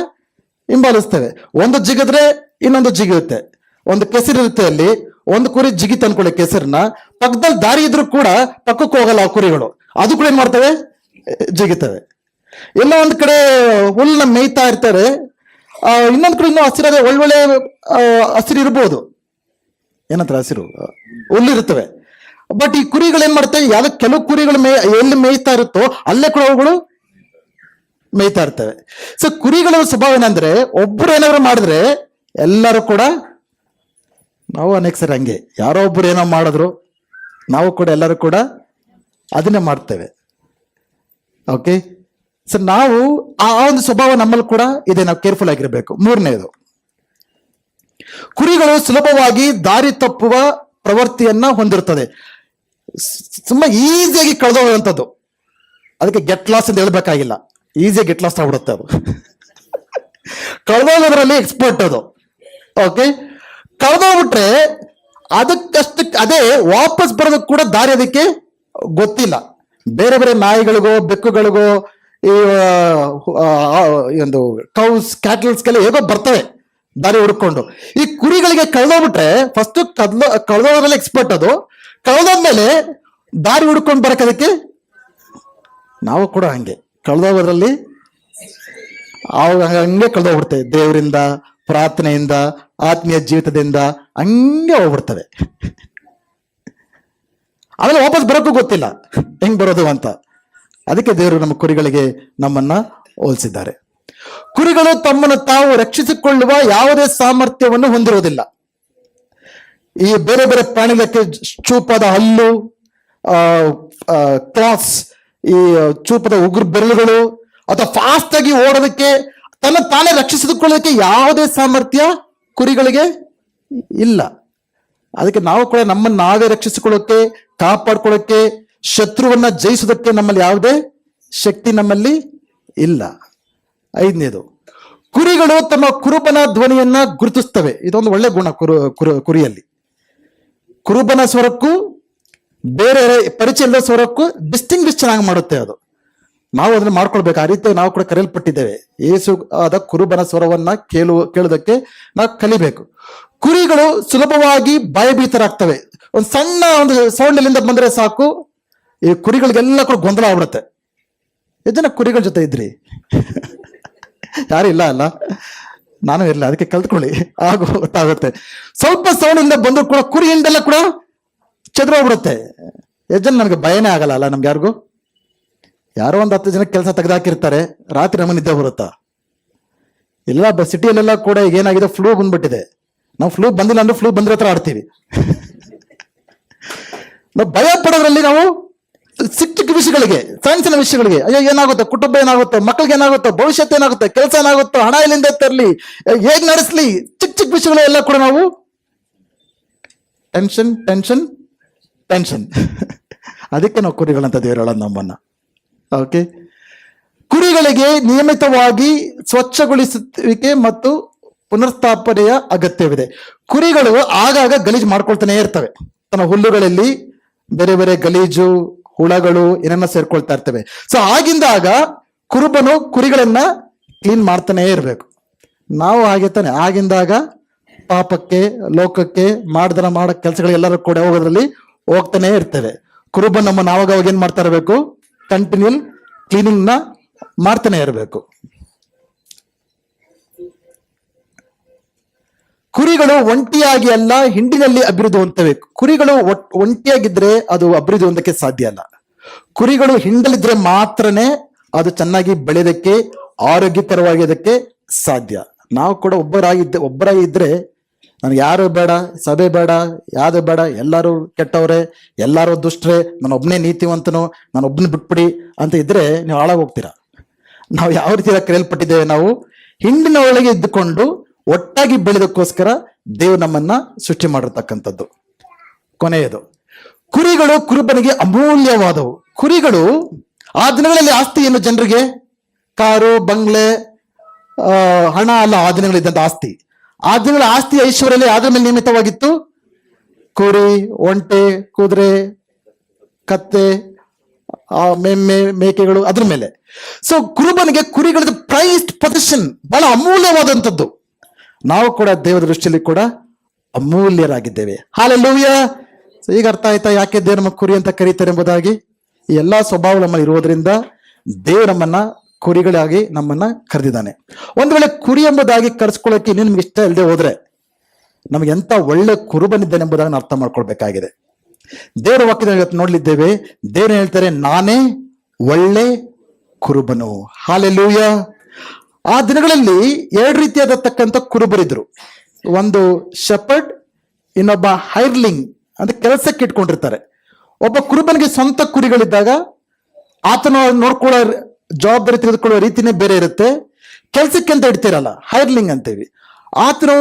ಹಿಂಬಾಲಿಸ್ತವೆ. ಒಂದು ಜಿಗಿದ್ರೆ ಇನ್ನೊಂದು ಜಿಗಿಯುತ್ತೆ. ಒಂದು ಕೆಸರಿರುತ್ತೆ, ಅಲ್ಲಿ ಒಂದು ಕುರಿ ಜಿಗಿ ತಂದ್ಕೊಳ್ಳಿ ಕೆಸರನ್ನ, ಪಕ್ಕದಲ್ಲಿ ದಾರಿ ಇದ್ರು ಕೂಡ ಪಕ್ಕಕ್ಕೆ ಹೋಗಲ್ಲ ಆ ಕುರಿಗಳು, ಅದು ಕೂಡ ಏನ್ ಮಾಡ್ತವೆ, ಜಿಗಿತವೆ. ಎಲ್ಲ ಒಂದ್ ಕಡೆ ಹುಲ್ಲನ್ನ ಮೇಯ್ತಾ ಇರ್ತಾರೆ, ಇನ್ನೊಂದ್ ಕಡೆ ಇನ್ನೂ ಹಸಿರಾದ ಒಳ್ಳೊಳ್ಳೆ ಹಸಿರು ಇರ್ಬೋದು, ಏನಂತಾರೆ ಹಸಿರು ಹುಲ್ಲಿರುತ್ತವೆ. ಬಟ್ ಈ ಕುರಿಗಳು ಏನ್ ಮಾಡ್ತವೆ, ಯಾವ್ದು ಕೆಲವು ಕುರಿಗಳು ಎಲ್ಲಿ ಮೇಯ್ತಾ ಇರುತ್ತೋ ಅಲ್ಲೇ ಕೂಡ ಅವುಗಳು ಮೇಯ್ತಾ ಇರ್ತವೆ. ಸೊ ಕುರಿಗಳ ಸ್ವಭಾವ ಏನಂದ್ರೆ, ಒಬ್ರು ಏನಾದ್ರು ಮಾಡಿದ್ರೆ ಎಲ್ಲರೂ ಕೂಡ, ನಾವು ಅನೇಕ ಸರಿ ಹಂಗೆ ಯಾರೋ ಒಬ್ರು ಏನೋ ಮಾಡಿದ್ರು ನಾವು ಕೂಡ ಎಲ್ಲರೂ ಕೂಡ ಅದನ್ನೇ ಮಾಡ್ತೇವೆ. ಓಕೆ, ಸೊ ನಾವು ಆ ಒಂದು ಸ್ವಭಾವ ನಮ್ಮಲ್ಲಿ ಕೂಡ ಇದೆ, ನಾವು ಕೇರ್ಫುಲ್ ಆಗಿರ್ಬೇಕು. ಮೂರನೇದು, ಕುರಿಗಳು ಸುಲಭವಾಗಿ ದಾರಿ ತಪ್ಪುವ ಪ್ರವೃತ್ತಿಯನ್ನ ಹೊಂದಿರುತ್ತದೆ. ತುಂಬಾ ಈಸಿಯಾಗಿ ಕಳೆದೋಗುವಂಥದ್ದು. ಅದಕ್ಕೆ ಗೆಟ್ ಲಾಸ್ ಅಂತ ಹೇಳ್ಬೇಕಾಗಿಲ್ಲ, ಈಸಿಯಾಗಿ ಗೆಟ್ ಲಾಸ್ ಆಗ್ಬಿಡುತ್ತೆ ಅದು. ಕಳೆದೋಗೋದ್ರಲ್ಲಿ ಎಕ್ಸ್ಪರ್ಟ್ ಅದು. ಓಕೆ, ಕಳೆದೋಗ್ಬಿಟ್ರೆ ಅದಕ್ಕಷ್ಟಕ್ಕೆ ಅದೇ ವಾಪಸ್ ಬರೋದಕ್ಕೆ ಕೂಡ ದಾರಿ ಅದಕ್ಕೆ ಗೊತ್ತಿಲ್ಲ. ಬೇರೆ ಬೇರೆ ನಾಯಿಗಳಿಗೋ ಬೆಕ್ಕುಗಳಿಗೋ ಈ ಒಂದು ಕೌಸ್ ಕ್ಯಾಟಲ್ಸ್ಗೆಲ್ಲ ಹೇಗೋ ಬರ್ತವೆ ದಾರಿ ಹುಡ್ಕೊಂಡು. ಈ ಕುರಿಗಳಿಗೆ ಕಳೆದೋಗ್ಬಿಟ್ರೆ ಫಸ್ಟ್ ಕಳೆದೋದ್ರಲ್ಲಿ ಎಕ್ಸ್ಪರ್ಟ್ ಅದು. ಕಳೆದೋದ್ಮೇಲೆ ದಾರಿ ಹುಡ್ಕೊಂಡು ಬರಕ್ಕೆ ಅದಕ್ಕೆ ನಾವು ಕೂಡ ಹಂಗೆ ಕಳೆದೋಗೋದ್ರಲ್ಲಿ ಹಂಗೆ ಕಳೆದೋಗ್ಬಿಡ್ತೇವೆ. ದೇವರಿಂದ, ಪ್ರಾರ್ಥನೆಯಿಂದ, ಆತ್ಮೀಯ ಜೀವಿತದಿಂದ ಹಂಗೆ ಹೋಗ್ಬಿಡ್ತವೆ. ಆಮೇಲೆ ವಾಪಸ್ ಬರೋಕ್ಕೂ ಗೊತ್ತಿಲ್ಲ ಹೆಂಗ್ ಬರೋದು ಅಂತ. ಅದಕ್ಕೆ ದೇವರು ನಮ್ಮ ಕುರಿಗಳಿಗೆ ನಮ್ಮನ್ನ ಹೋಲಿಸಿದ್ದಾರೆ. ಕುರಿಗಳು ತಮ್ಮನ್ನು ತಾವು ರಕ್ಷಿಸಿಕೊಳ್ಳುವ ಯಾವುದೇ ಸಾಮರ್ಥ್ಯವನ್ನು ಹೊಂದಿರುವುದಿಲ್ಲ. ಈ ಬೇರೆ ಬೇರೆ ಪ್ರಾಣಿಗಳಿಗೆ ಚೂಪಾದ ಹಲ್ಲು, ಕ್ಲಾಸ್, ಈ ಚೂಪದ ಉಗುರು ಬೆರಳುಗಳು, ಅಥವಾ ಫಾಸ್ಟ್ ಆಗಿ ಓಡೋದಕ್ಕೆ, ತನ್ನ ತಾನೇ ರಕ್ಷಿಸಿಕೊಳ್ಳೋದಕ್ಕೆ ಯಾವುದೇ ಸಾಮರ್ಥ್ಯ ಕುರಿಗಳಿಗೆ ಇಲ್ಲ. ಅದಕ್ಕೆ ನಾವು ಕೂಡ ನಮ್ಮನ್ನು ನಾವೇ ರಕ್ಷಿಸಿಕೊಳ್ಳೋಕೆ, ಕಾಪಾಡ್ಕೊಳ್ಳೋಕೆ, ಶತ್ರುವನ್ನ ಜಯಿಸೋದಕ್ಕೆ ನಮ್ಮಲ್ಲಿ ಯಾವುದೇ ಶಕ್ತಿ ನಮ್ಮಲ್ಲಿ ಇಲ್ಲ. ಐದನೇದು, ಕುರಿಗಳು ತಮ್ಮ ಕುರುಬನ ಧ್ವನಿಯನ್ನ ಗುರುತಿಸ್ತವೆ. ಇದೊಂದು ಒಳ್ಳೆ ಗುಣ ಕುರಿಯಲ್ಲಿ. ಕುರುಬನ ಸ್ವರಕ್ಕೂ ಬೇರೆ ಪರಿಚಯ ಇಲ್ಲದ ಸ್ವರಕ್ಕೂ ಡಿಸ್ಟಿಂಗ್ವಿಶ್ ಚೆನ್ನಾಗಿ ಮಾಡುತ್ತೆ ಅದು. ನಾವು ಅದನ್ನ ಮಾಡ್ಕೊಳ್ಬೇಕು. ಆ ರೀತಿ ನಾವು ಕೂಡ ಕರೆಯಲ್ಪಟ್ಟಿದ್ದೇವೆ. ಯೇಸು ಆದ ಕುರುಬನ ಸ್ವರವನ್ನ ಕೇಳುವುದಕ್ಕೆ ನಾವು ಕಲಿಬೇಕು. ಕುರಿಗಳು ಸುಲಭವಾಗಿ ಭಯಭೀತರಾಗ್ತವೆ. ಒಂದು ಸಣ್ಣ ಒಂದು ಸೌಂಡ್ ಇಲ್ಲಿಂದ ಬಂದ್ರೆ ಸಾಕು, ಈ ಕುರಿಗಳಿಗೆಲ್ಲ ಕೂಡ ಗೊಂದಲ ಆಗ್ಬಿಡುತ್ತೆ. ಎಷ್ಟು ಜನ ಕುರಿಗಳ ಜೊತೆ ಇದ್ರಿ? ಯಾರು ಇಲ್ಲ ಅಲ್ಲ? ನಾನು ಇರಲಿಲ್ಲ, ಅದಕ್ಕೆ ಕಲ್ತ್ಕೊಳ್ಳಿ, ಆಗ ಗೊತ್ತಾಗುತ್ತೆ. ಸ್ವಲ್ಪ ಸೌಂಡ್ ಇಂದ ಬಂದ್ರು ಕೂಡ ಕುರಿ ಹಿಂಡೆಲ್ಲ ಕೂಡ ಚದುರೋಗ್ಬಿಡುತ್ತೆ. ಎಷ್ಟು ಜನ ನನಗೆ ಭಯನೇ ಆಗಲ್ಲ ಅಲ್ಲ ನಮ್ಗೆ ಯಾರಿಗೂ? ಯಾರೋ ಒಂದು 10 ಜನ ಕೆಲಸ ತೆಗೆದಾಕಿರ್ತಾರೆ, ರಾತ್ರಿ ನಮಗೆ ನಿದ್ದೆ ಬರುತ್ತಾ? ಇಲ್ಲ, ಸಿಟಿಯಲ್ಲೆಲ್ಲ ಕೂಡ ಈಗ ಏನಾಗಿದೆ, ಫ್ಲೂ ಬಂದ್ಬಿಟ್ಟಿದೆ. ನಾವು ಫ್ಲೂ ಬಂದಿಲ್ಲ ಅಂದ್ರೆ ಫ್ಲೂ ಬಂದಿರೋ ಹತ್ರ ಆಡ್ತೀವಿ. ನಾವು ಭಯ ಪಡೋದ್ರಲ್ಲಿ ನಾವು ಚಿಕ್ಕ ಚಿಕ್ಕ ವಿಷಯಗಳಿಗೆ, ಸಣ್ಣ ವಿಷಯಗಳಿಗೆ, ಅಯ್ಯೋ ಏನಾಗುತ್ತೆ, ಕುಟುಂಬ ಏನಾಗುತ್ತೆ, ಮಕ್ಕಳಿಗೆ ಏನಾಗುತ್ತೆ, ಭವಿಷ್ಯತ್ ಏನಾಗುತ್ತೆ, ಕೆಲಸ ಏನಾಗುತ್ತೋ, ಹಣ ಎಲ್ಲಿಂದ ತರಲಿ, ಹೇಗ್ ನಡೆಸ್ಲಿ, ಚಿಕ್ಕ ಚಿಕ್ಕ ವಿಷಯಗಳೆಲ್ಲ ಕೂಡ ನಾವು ಟೆನ್ಷನ್ ಟೆನ್ಷನ್ ಟೆನ್ಷನ್. ಅದಕ್ಕೆ ನಾವು ಕುರಿಗಳಂತ ದೇವರು ಹೇಳೋದು ನಮ್ಮನ್ನ. ಓಕೆ, ಕುರಿಗಳಿಗೆ ನಿಯಮಿತವಾಗಿ ಸ್ವಚ್ಛಗೊಳಿಸುವಿಕೆ ಮತ್ತು ಪುನರ್ಸ್ಥಾಪನೆಯ ಅಗತ್ಯವಿದೆ. ಕುರಿಗಳು ಆಗಾಗ ಗಲೀಜು ಮಾಡ್ಕೊಳ್ತಾನೆ ಇರ್ತವೆ. ತನ್ನ ಹುಲ್ಲುಗಳಲ್ಲಿ ಬೇರೆ ಬೇರೆ ಗಲೀಜು, ಹುಳಗಳು ಏನನ್ನ ಸೇರ್ಕೊಳ್ತಾ ಇರ್ತವೆ. ಸೊ ಆಗಿಂದಾಗ ಕುರುಬನು ಕುರಿಗಳನ್ನ ಕ್ಲೀನ್ ಮಾಡ್ತಾನೆ ಇರಬೇಕು. ನಾವು ಹಾಗೆ ತಾನೆ ಆಗಿಂದಾಗ ಪಾಪಕ್ಕೆ, ಲೋಕಕ್ಕೆ ಮಾಡೋ ಕೆಲಸಗಳಿಗೆಲ್ಲರೂ ಕೂಡ ಹೋಗೋದ್ರಲ್ಲಿ ಹೋಗ್ತಾನೆ ಇರ್ತೇವೆ. ಕುರುಬನ್ ನಮ್ಮನ್ನು ಆವಾಗ ಏನ್ ಮಾಡ್ತಾ ಇರಬೇಕು? ಕಂಟಿನ್ಯೂಲ್ ಕ್ಲೀನಿಂಗ್ ನ ಮಾಡ್ತಾನೆ ಇರಬೇಕು. ಕುರಿಗಳು ಒಂಟಿಯಾಗಿ ಅಲ್ಲ, ಹಿಂಡಿನಲ್ಲಿ ಅಭಿವೃದ್ಧಿ ಹೊಂದ್ತವೆ. ಕುರಿಗಳು ಒಂಟಿಯಾಗಿದ್ರೆ ಅದು ಅಭಿವೃದ್ಧಿ ಹೊಂದಕ್ಕೆ ಸಾಧ್ಯ ಅಲ್ಲ. ಕುರಿಗಳು ಹಿಂಡಲಿದ್ರೆ ಮಾತ್ರನೇ ಅದು ಚೆನ್ನಾಗಿ ಬೆಳೆಯೋದಕ್ಕೆ, ಆರೋಗ್ಯಕರವಾಗಿರೋದಕ್ಕೆ ಸಾಧ್ಯ. ನಾವು ಕೂಡ ಒಬ್ಬರಾಗಿ ಇದ್ರೆ ನನಗೆ ಯಾರು ಬೇಡ, ಸಭೆ ಬೇಡ, ಯಾವ್ದು ಬೇಡ, ಎಲ್ಲರೂ ಕೆಟ್ಟವ್ರೆ, ಎಲ್ಲರೂ ದುಷ್ಟ್ರೆ, ನಾನು ಒಬ್ಬನೇ ನೀತಿವಂತನು, ನಾನು ಒಬ್ಬನ ಬಿಟ್ಬಿಡಿ ಅಂತ ಇದ್ರೆ ನೀವು ಹಾಳಾಗಿ ಹೋಗ್ತೀರಾ. ನಾವು ಯಾವ ರೀತಿ ಕರೆಯಲ್ಪಟ್ಟಿದ್ದೇವೆ? ನಾವು ಹಿಂಡಿನ ಒಳಗೆ ಇದ್ದುಕೊಂಡು ಒಟ್ಟಾಗಿ ಬೆಳೆದಕ್ಕೋಸ್ಕರ ದೇವ್ರು ನಮ್ಮನ್ನ ಸೃಷ್ಟಿ ಮಾಡಿರ್ತಕ್ಕಂಥದ್ದು. ಕೊನೆಯದು, ಕುರಿಗಳು ಕುರುಬನಿಗೆ ಅಮೂಲ್ಯವಾದವು. ಕುರಿಗಳು ಆ ದಿನಗಳಲ್ಲಿ ಆಸ್ತಿ ಏನು ಜನರಿಗೆ? ಕಾರು, ಬಂಗ್ಲೆ, ಹಣ ಅಲ್ಲ ಆ ದಿನಗಳಿದ್ದಂತ ಆಸ್ತಿ. ಆ ದಿನಗಳ ಆಸ್ತಿ ಐಶ್ವರ್ಯ ಯಾವ್ದ್ರ ಮೇಲೆ ನಿಯಮಿತವಾಗಿತ್ತು? ಕುರಿ, ಒಂಟೆ, ಕುದುರೆ, ಕತ್ತೆ, ಮೇಕೆ, ಮೇಕೆಗಳು, ಅದ್ರ ಮೇಲೆ. ಸೊ ಕುರುಬನಿಗೆ ಕುರಿಗಳದ್ದು ಪ್ರೈಸ್ಡ್ ಪೊಸಿಷನ್, ಬಹಳ ಅಮೂಲ್ಯವಾದಂಥದ್ದು. ನಾವು ಕೂಡ ದೇವರ ದೃಷ್ಟಿಯಲ್ಲಿ ಕೂಡ ಅಮೂಲ್ಯರಾಗಿದ್ದೇವೆ. ಹಲ್ಲೆಲೂಯಾ. ಈಗ ಅರ್ಥ ಆಯ್ತಾ ಯಾಕೆ ದೇವ್ರ ನಮ್ಮ ಕುರಿ ಅಂತ ಕರೀತಾರೆ ಎಂಬುದಾಗಿ? ಈ ಎಲ್ಲಾ ಸ್ವಭಾವ ನಮ್ಮಲ್ಲಿ ಇರುವುದರಿಂದ ದೇವ್ರು ನಮ್ಮನ್ನ ಕುರಿಗಳಾಗಿ ನಮ್ಮನ್ನ ಕರೆದಿದ್ದಾನೆ. ಒಂದು ವೇಳೆ ಕುರಿ ಎಂಬುದಾಗಿ ಕರೆಸ್ಕೊಳ್ಳೋಕೆ ಇನ್ನೂ ನಿಮ್ಗೆ ಇಷ್ಟ ಇಲ್ಲದೆ ಹೋದ್ರೆ ನಮ್ಗೆ ಎಂತ ಒಳ್ಳೆ ಕುರುಬನಿದ್ದಾನೆ ಎಂಬುದಾಗಿ ನಾವು ಅರ್ಥ ಮಾಡ್ಕೊಳ್ಬೇಕಾಗಿದೆ. ದೇವರ ವಾಕ್ಯದಲ್ಲಿ ಇವತ್ತು ನೋಡ್ಲಿದ್ದೇವೆ. ದೇವ್ರು ಹೇಳ್ತಾರೆ, ನಾನೇ ಒಳ್ಳೆ ಕುರುಬನು. ಹಲ್ಲೆಲೂಯಾ. ಆ ದಿನಗಳಲ್ಲಿ 2 ರೀತಿಯಾದತಕ್ಕಂಥ ಕುರುಬರಿದ್ರು. ಒಂದು ಶೆಪರ್ಡ್, ಇನ್ನೊಬ್ಬ ಹೈರ್ಲಿಂಗ್, ಅಂದ್ರೆ ಕೆಲಸಕ್ಕೆ ಇಟ್ಕೊಂಡಿರ್ತಾರೆ. ಒಬ್ಬ ಕುರುಬನಿಗೆ ಸ್ವಂತ ಕುರಿಗಳಿದ್ದಾಗ ಆತನ ನೋಡ್ಕೊಳ್ಳೋ ಜವಾಬ್ದಾರಿ ತೆಗೆದುಕೊಳ್ಳುವ ರೀತಿನೇ ಬೇರೆ ಇರುತ್ತೆ. ಕೆಲ್ಸಕ್ಕೆ ಅಂತ ಇಡ್ತಿರಲ್ಲ, ಹೈರ್ಲಿಂಗ್ ಅಂತೀವಿ. ಆತನು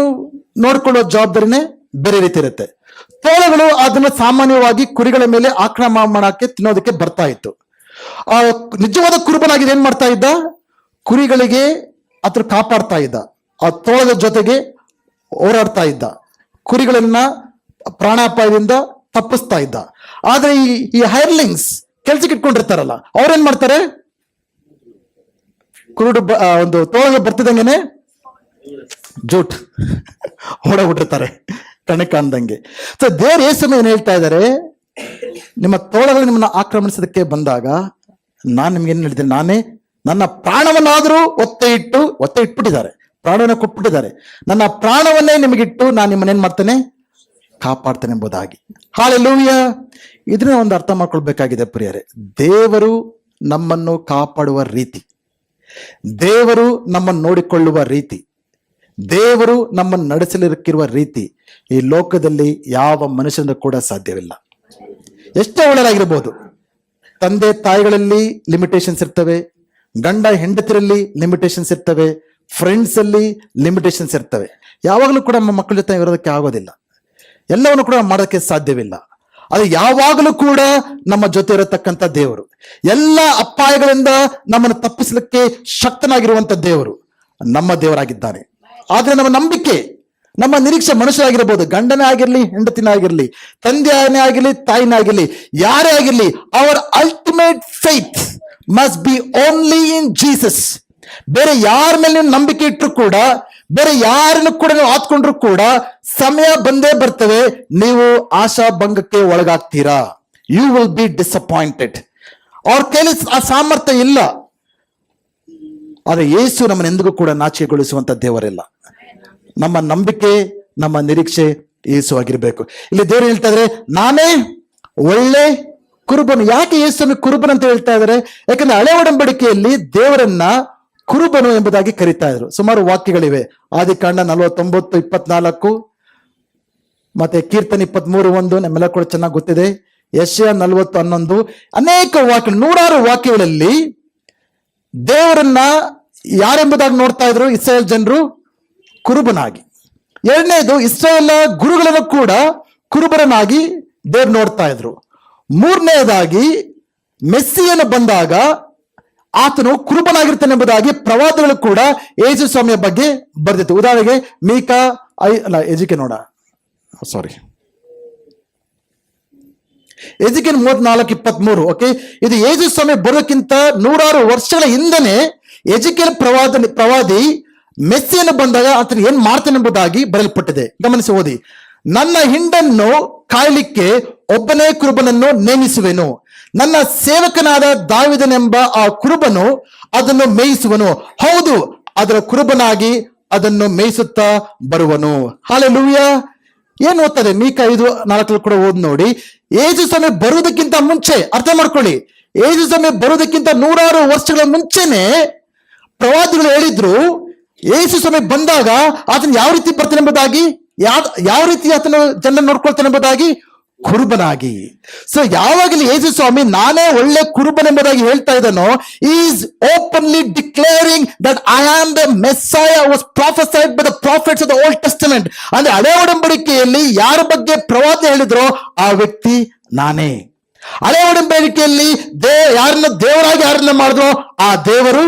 ನೋಡ್ಕೊಳ್ಳೋ ಜವಾಬ್ದಾರಿನೇ ಬೇರೆ ರೀತಿ ಇರುತ್ತೆ. ತೋಳಗಳು ಅದನ್ನ ಸಾಮಾನ್ಯವಾಗಿ ಕುರಿಗಳ ಮೇಲೆ ಆಕ್ರಮಣ ಮಾಡಕ್ಕೆ ತಿನ್ನೋದಕ್ಕೆ ಬರ್ತಾ ಇತ್ತು. ಆ ನಿಜವಾದ ಕುರುಬನಾಗಿ ಏನ್ ಮಾಡ್ತಾ ಇದ್ದ? ಕುರಿಗಳಿಗೆ ಆತ ಕಾಪಾಡ್ತಾ ಇದ್ದ, ಆ ತೋಳದ ಜೊತೆಗೆ ಹೋರಾಡ್ತಾ ಇದ್ದ, ಕುರಿಗಳನ್ನ ಪ್ರಾಣಾಪಾಯದಿಂದ ತಪ್ಪಿಸ್ತಾ ಇದ್ದ. ಆದ್ರೆ ಈ ಹೈರ್ಲಿಂಗ್ಸ್ ಕೆಲ್ಸಕ್ಕೆ ಇಟ್ಕೊಂಡಿರ್ತಾರಲ್ಲ, ಅವ್ರೇನ್ ಮಾಡ್ತಾರೆ? ಕುರುಡು ಒಂದು ತೋಳಗೆ ಬರ್ತಿದಂಗೆನೆ ಜೂಟ್ ಓಡಾಡ್ಬಿಟ್ಟಿರ್ತಾರೆ, ಕಣ್ಣಕ್ಕೆ ಕಾಣ್ದಂಗೆ. ಸೊ ದೇವ್ರ ಯೇಸು ಏನ್ ಹೇಳ್ತಾ ಇದ್ದಾರೆ? ನಿಮ್ಮ ತೋಳಗಳು ನಿಮ್ಮನ್ನ ಆಕ್ರಮಿಸೋದಕ್ಕೆ ಬಂದಾಗ ನಾನು ನಿಮ್ಗೆ ಏನ್ ಹೇಳಿದ್ದೇನೆ? ನಾನೇ ನನ್ನ ಪ್ರಾಣವನ್ನಾದರೂ ಒತ್ತೆ ಇಟ್ಬಿಟ್ಟಿದ್ದಾರೆ, ಪ್ರಾಣವನ್ನ ಕೊಟ್ಬಿಟ್ಟಿದ್ದಾರೆ. ನನ್ನ ಪ್ರಾಣವನ್ನೇ ನಿಮಗಿಟ್ಟು ನಾನು ನಿಮ್ಮನ್ನೇನ್ ಮಾಡ್ತೇನೆ? ಕಾಪಾಡ್ತೇನೆ ಎಂಬುದಾಗಿ. ಹಲ್ಲೆಲೂಯಾ. ಇದನ್ನ ಒಂದು ಅರ್ಥ ಮಾಡ್ಕೊಳ್ಬೇಕಾಗಿದೆ ಪ್ರಿಯರೇ. ದೇವರು ನಮ್ಮನ್ನು ಕಾಪಾಡುವ ರೀತಿ, ದೇವರು ನಮ್ಮನ್ನು ನೋಡಿಕೊಳ್ಳುವ ರೀತಿ, ದೇವರು ನಮ್ಮನ್ನು ನಡೆಸಲಿಕ್ಕಿರುವ ರೀತಿ ಈ ಲೋಕದಲ್ಲಿ ಯಾವ ಮನುಷ್ಯನ ಕೂಡ ಸಾಧ್ಯವಿಲ್ಲ. ಎಷ್ಟೇ ಒಳ್ಳೆಯದಾಗಿರ್ಬೋದು, ತಂದೆ ತಾಯಿಗಳಲ್ಲಿ ಲಿಮಿಟೇಷನ್ಸ್ ಇರ್ತವೆ, ಗಂಡ ಹೆಂಡತಿರಲ್ಲಿ ಲಿಮಿಟೇಷನ್ಸ್ ಇರ್ತವೆ, ಫ್ರೆಂಡ್ಸ್ ಅಲ್ಲಿ ಲಿಮಿಟೇಷನ್ಸ್ ಇರ್ತವೆ. ಯಾವಾಗಲೂ ಕೂಡ ನಮ್ಮ ಮಕ್ಕಳ ಜೊತೆ ಇರೋದಕ್ಕೆ ಆಗೋದಿಲ್ಲ, ಎಲ್ಲವನ್ನು ಕೂಡ ಮಾಡೋದಕ್ಕೆ ಸಾಧ್ಯವಿಲ್ಲ. ಅದು ಯಾವಾಗಲೂ ಕೂಡ ನಮ್ಮ ಜೊತೆ ಇರತಕ್ಕಂಥ ದೇವರು, ಎಲ್ಲ ಅಪಾಯಗಳಿಂದ ನಮ್ಮನ್ನು ತಪ್ಪಿಸಲಿಕ್ಕೆ ಶಕ್ತನಾಗಿರುವಂತ ದೇವರು ನಮ್ಮ ದೇವರಾಗಿದ್ದಾನೆ. ಆದ್ರೆ ನಮ್ಮ ನಂಬಿಕೆ ನಮ್ಮ ನಿರೀಕ್ಷೆ ಮನುಷ್ಯರಾಗಿರ್ಬೋದು, ಗಂಡನೇ ಆಗಿರ್ಲಿ, ಹೆಂಡತಿನೇ ಆಗಿರ್ಲಿ, ತಂದೆಯೇ ಆಗಿರ್ಲಿ, ತಾಯಿನೇ ಆಗಿರ್ಲಿ, ಯಾರೇ ಆಗಿರ್ಲಿ, our ultimate faith must be only in Jesus. ಬೇರೆ ಯಾರ ಮೇಲೆ ನೀವು ನಂಬಿಕೆ ಇಟ್ಟರು ಕೂಡ, ಬೇರೆ ಯಾರನ್ನು ಕೂಡ ನೀವು ಆತ್ಕೊಂಡ್ರು ಕೂಡ, ಸಮಯ ಬಂದೇ ಬರ್ತವೆ, ನೀವು ಆಶಾಭಂಗಕ್ಕೆ ಒಳಗಾಗ್ತೀರಾ. You will be disappointed. ಅವ್ರ ಕೈಲಿ ಆ ಸಾಮರ್ಥ್ಯ ಇಲ್ಲ. ಆದ್ರೆ ಯೇಸು ನಮ್ಮನ್ನು ಎಂದಿಗೂ ಕೂಡ ನಾಚಿಕೆಗೊಳಿಸುವಂತ ದೇವರಿಲ್ಲ. ನಮ್ಮ ನಂಬಿಕೆ, ನಮ್ಮ ನಿರೀಕ್ಷೆ ಯೇಸು ಆಗಿರ್ಬೇಕು. ಇಲ್ಲಿ ದೇವರು ಹೇಳ್ತಾ ಇದ್ರೆ, ನಾನೇ ಒಳ್ಳೆ ಕುರುಬನು. ಯಾಕೆ ಯೇಸು ಕುರುಬನ್ ಅಂತ ಹೇಳ್ತಾ ಇದ್ದಾರೆ? ಯಾಕಂದ್ರೆ ಹಳೆ ಒಡಂಬಡಿಕೆಯಲ್ಲಿ ದೇವರನ್ನ ಕುರುಬನು ಎಂಬುದಾಗಿ ಕರೀತಾ ಇದ್ರು. ಸುಮಾರು ವಾಕ್ಯಗಳಿವೆ. ಆದಿಕಾಂಡ 49:24, ಮತ್ತೆ ಕೀರ್ತನೆ 23:1 ನಮ್ಮೆಲ್ಲ ಕೂಡ ಚೆನ್ನಾಗಿ ಗೊತ್ತಿದೆ. ಯೆಶಾಯ 40:11, ಅನೇಕ ವಾಕ್ಯ, 100 ವಾಕ್ಯಗಳಲ್ಲಿ ದೇವರನ್ನ ಯಾರೆಂಬುದಾಗಿ ನೋಡ್ತಾ ಇದ್ರು ಇಸ್ರಾಯೇಲ್ ಜನರು? ಕುರುಬನಾಗಿ. ಎರಡನೇದು, ಇಸ್ರಾಯೇಲ್ ಗುರುಗಳನ್ನು ಕೂಡ ಕುರುಬರನಾಗಿ ದೇವ್ರು ನೋಡ್ತಾ ಇದ್ರು. ಮೂರನೇದಾಗಿ, ಮೆಸ್ಸಿಯನು ಬಂದಾಗ ಆತನು ಕುರುಬನಾಗಿರ್ತಾನೆ ಎಂಬುದಾಗಿ ಪ್ರವಾದಗಳು ಕೂಡ ಯೇಸು ಸ್ವಾಮಿಯ ಬಗ್ಗೆ ಬರೆದಿತ್ತು. ಉದಾಹರಣೆಗೆ ಮೀಕಾ ಎಜಿಕೇಲ್ 34:23. ಓಕೆ, ಇದು ಯೇಸು ಸ್ವಾಮಿ ಬರೋಕ್ಕಿಂತ 100 ವರ್ಷಗಳ ಹಿಂದನೆ ಎಜಿಕೇಲ್ ಪ್ರವಾದಿ ಮೆಸ್ಸಿಯನ್ನು ಬಂದಾಗ ಆತನು ಏನ್ ಮಾಡ್ತಾನೆ ಎಂಬುದಾಗಿ ಬರೆಯಲ್ಪಟ್ಟಿದೆ. ಗಮನಿಸಿ ಓದಿ. ನನ್ನ ಹಿಂಡನ್ನು ಕಾಯಲಿಕ್ಕೆ ಒಬ್ಬನೇ ಕುರುಬನನ್ನು ನೇಮಿಸುವೆನು, ನನ್ನ ಸೇವಕನಾದ ದಾವಿದನೆಂಬ ಆ ಕುರುಬನು ಅದನ್ನು ಮೇಯಿಸುವನು. ಹೌದು, ಅದರ ಕುರುಬನಾಗಿ ಅದನ್ನು ಮೇಯಿಸುತ್ತಾ ಬರುವನು. ಹಲ್ಲೆಲೂಯಾ. ಏನ್ ಓದ್ತದೆ? ಮೀಕ 5:4 ಕೂಡ ಓದ್ ನೋಡಿ. ಯೇಸು ಸ್ವಾಮಿ ಬರುವುದಕ್ಕಿಂತ ಮುಂಚೆ, ಅರ್ಥ ಮಾಡ್ಕೊಳ್ಳಿ, ಯೇಸು ಸ್ವಾಮಿ ಬರುವುದಕ್ಕಿಂತ 100 ವರ್ಷಗಳ ಮುಂಚೆನೆ ಪ್ರವಾದಿಗಳು ಹೇಳಿದ್ರು, ಯೇಸು ಸ್ವಾಮಿ ಬಂದಾಗ ಆತನ ಯಾವ ರೀತಿ ಬರ್ತಾನೆ ಎಂಬುದಾಗಿ, ಯಾವ ರೀತಿ ಆತನು ಜನರನ್ನು ನೋಡ್ಕೊಳ್ತಾನೆ ಎಂಬುದಾಗಿ, ಕುರುಬನಾಗಿ. ಸೊ ಯಾವಾಗಲೂ ಯೇಸು ಸ್ವಾಮಿ ನಾನೇ ಒಳ್ಳೆ ಕುರುಬನ್ ಎಂಬುದಾಗಿ ಹೇಳ್ತಾ ಇದ್ದಾನೋ, is openly declaring that I am the Messiah was prophesied by the prophets of the Old Testament. ಅಂದ್ರೆ ಹಳೆ ಒಡಂಬಡಿಕೆಯಲ್ಲಿ ಯಾರ ಬಗ್ಗೆ ಪ್ರವಾದಿ ಹೇಳಿದ್ರೋ ಆ ವ್ಯಕ್ತಿ ನಾನೇ. ಹಳೆ ಒಡಂಬಡಿಕೆಯಲ್ಲಿ ಯಾರನ್ನ ದೇವರಾಗಿ ಯಾರನ್ನ ಮಾಡಿದ್ರೋ ಆ ದೇವರು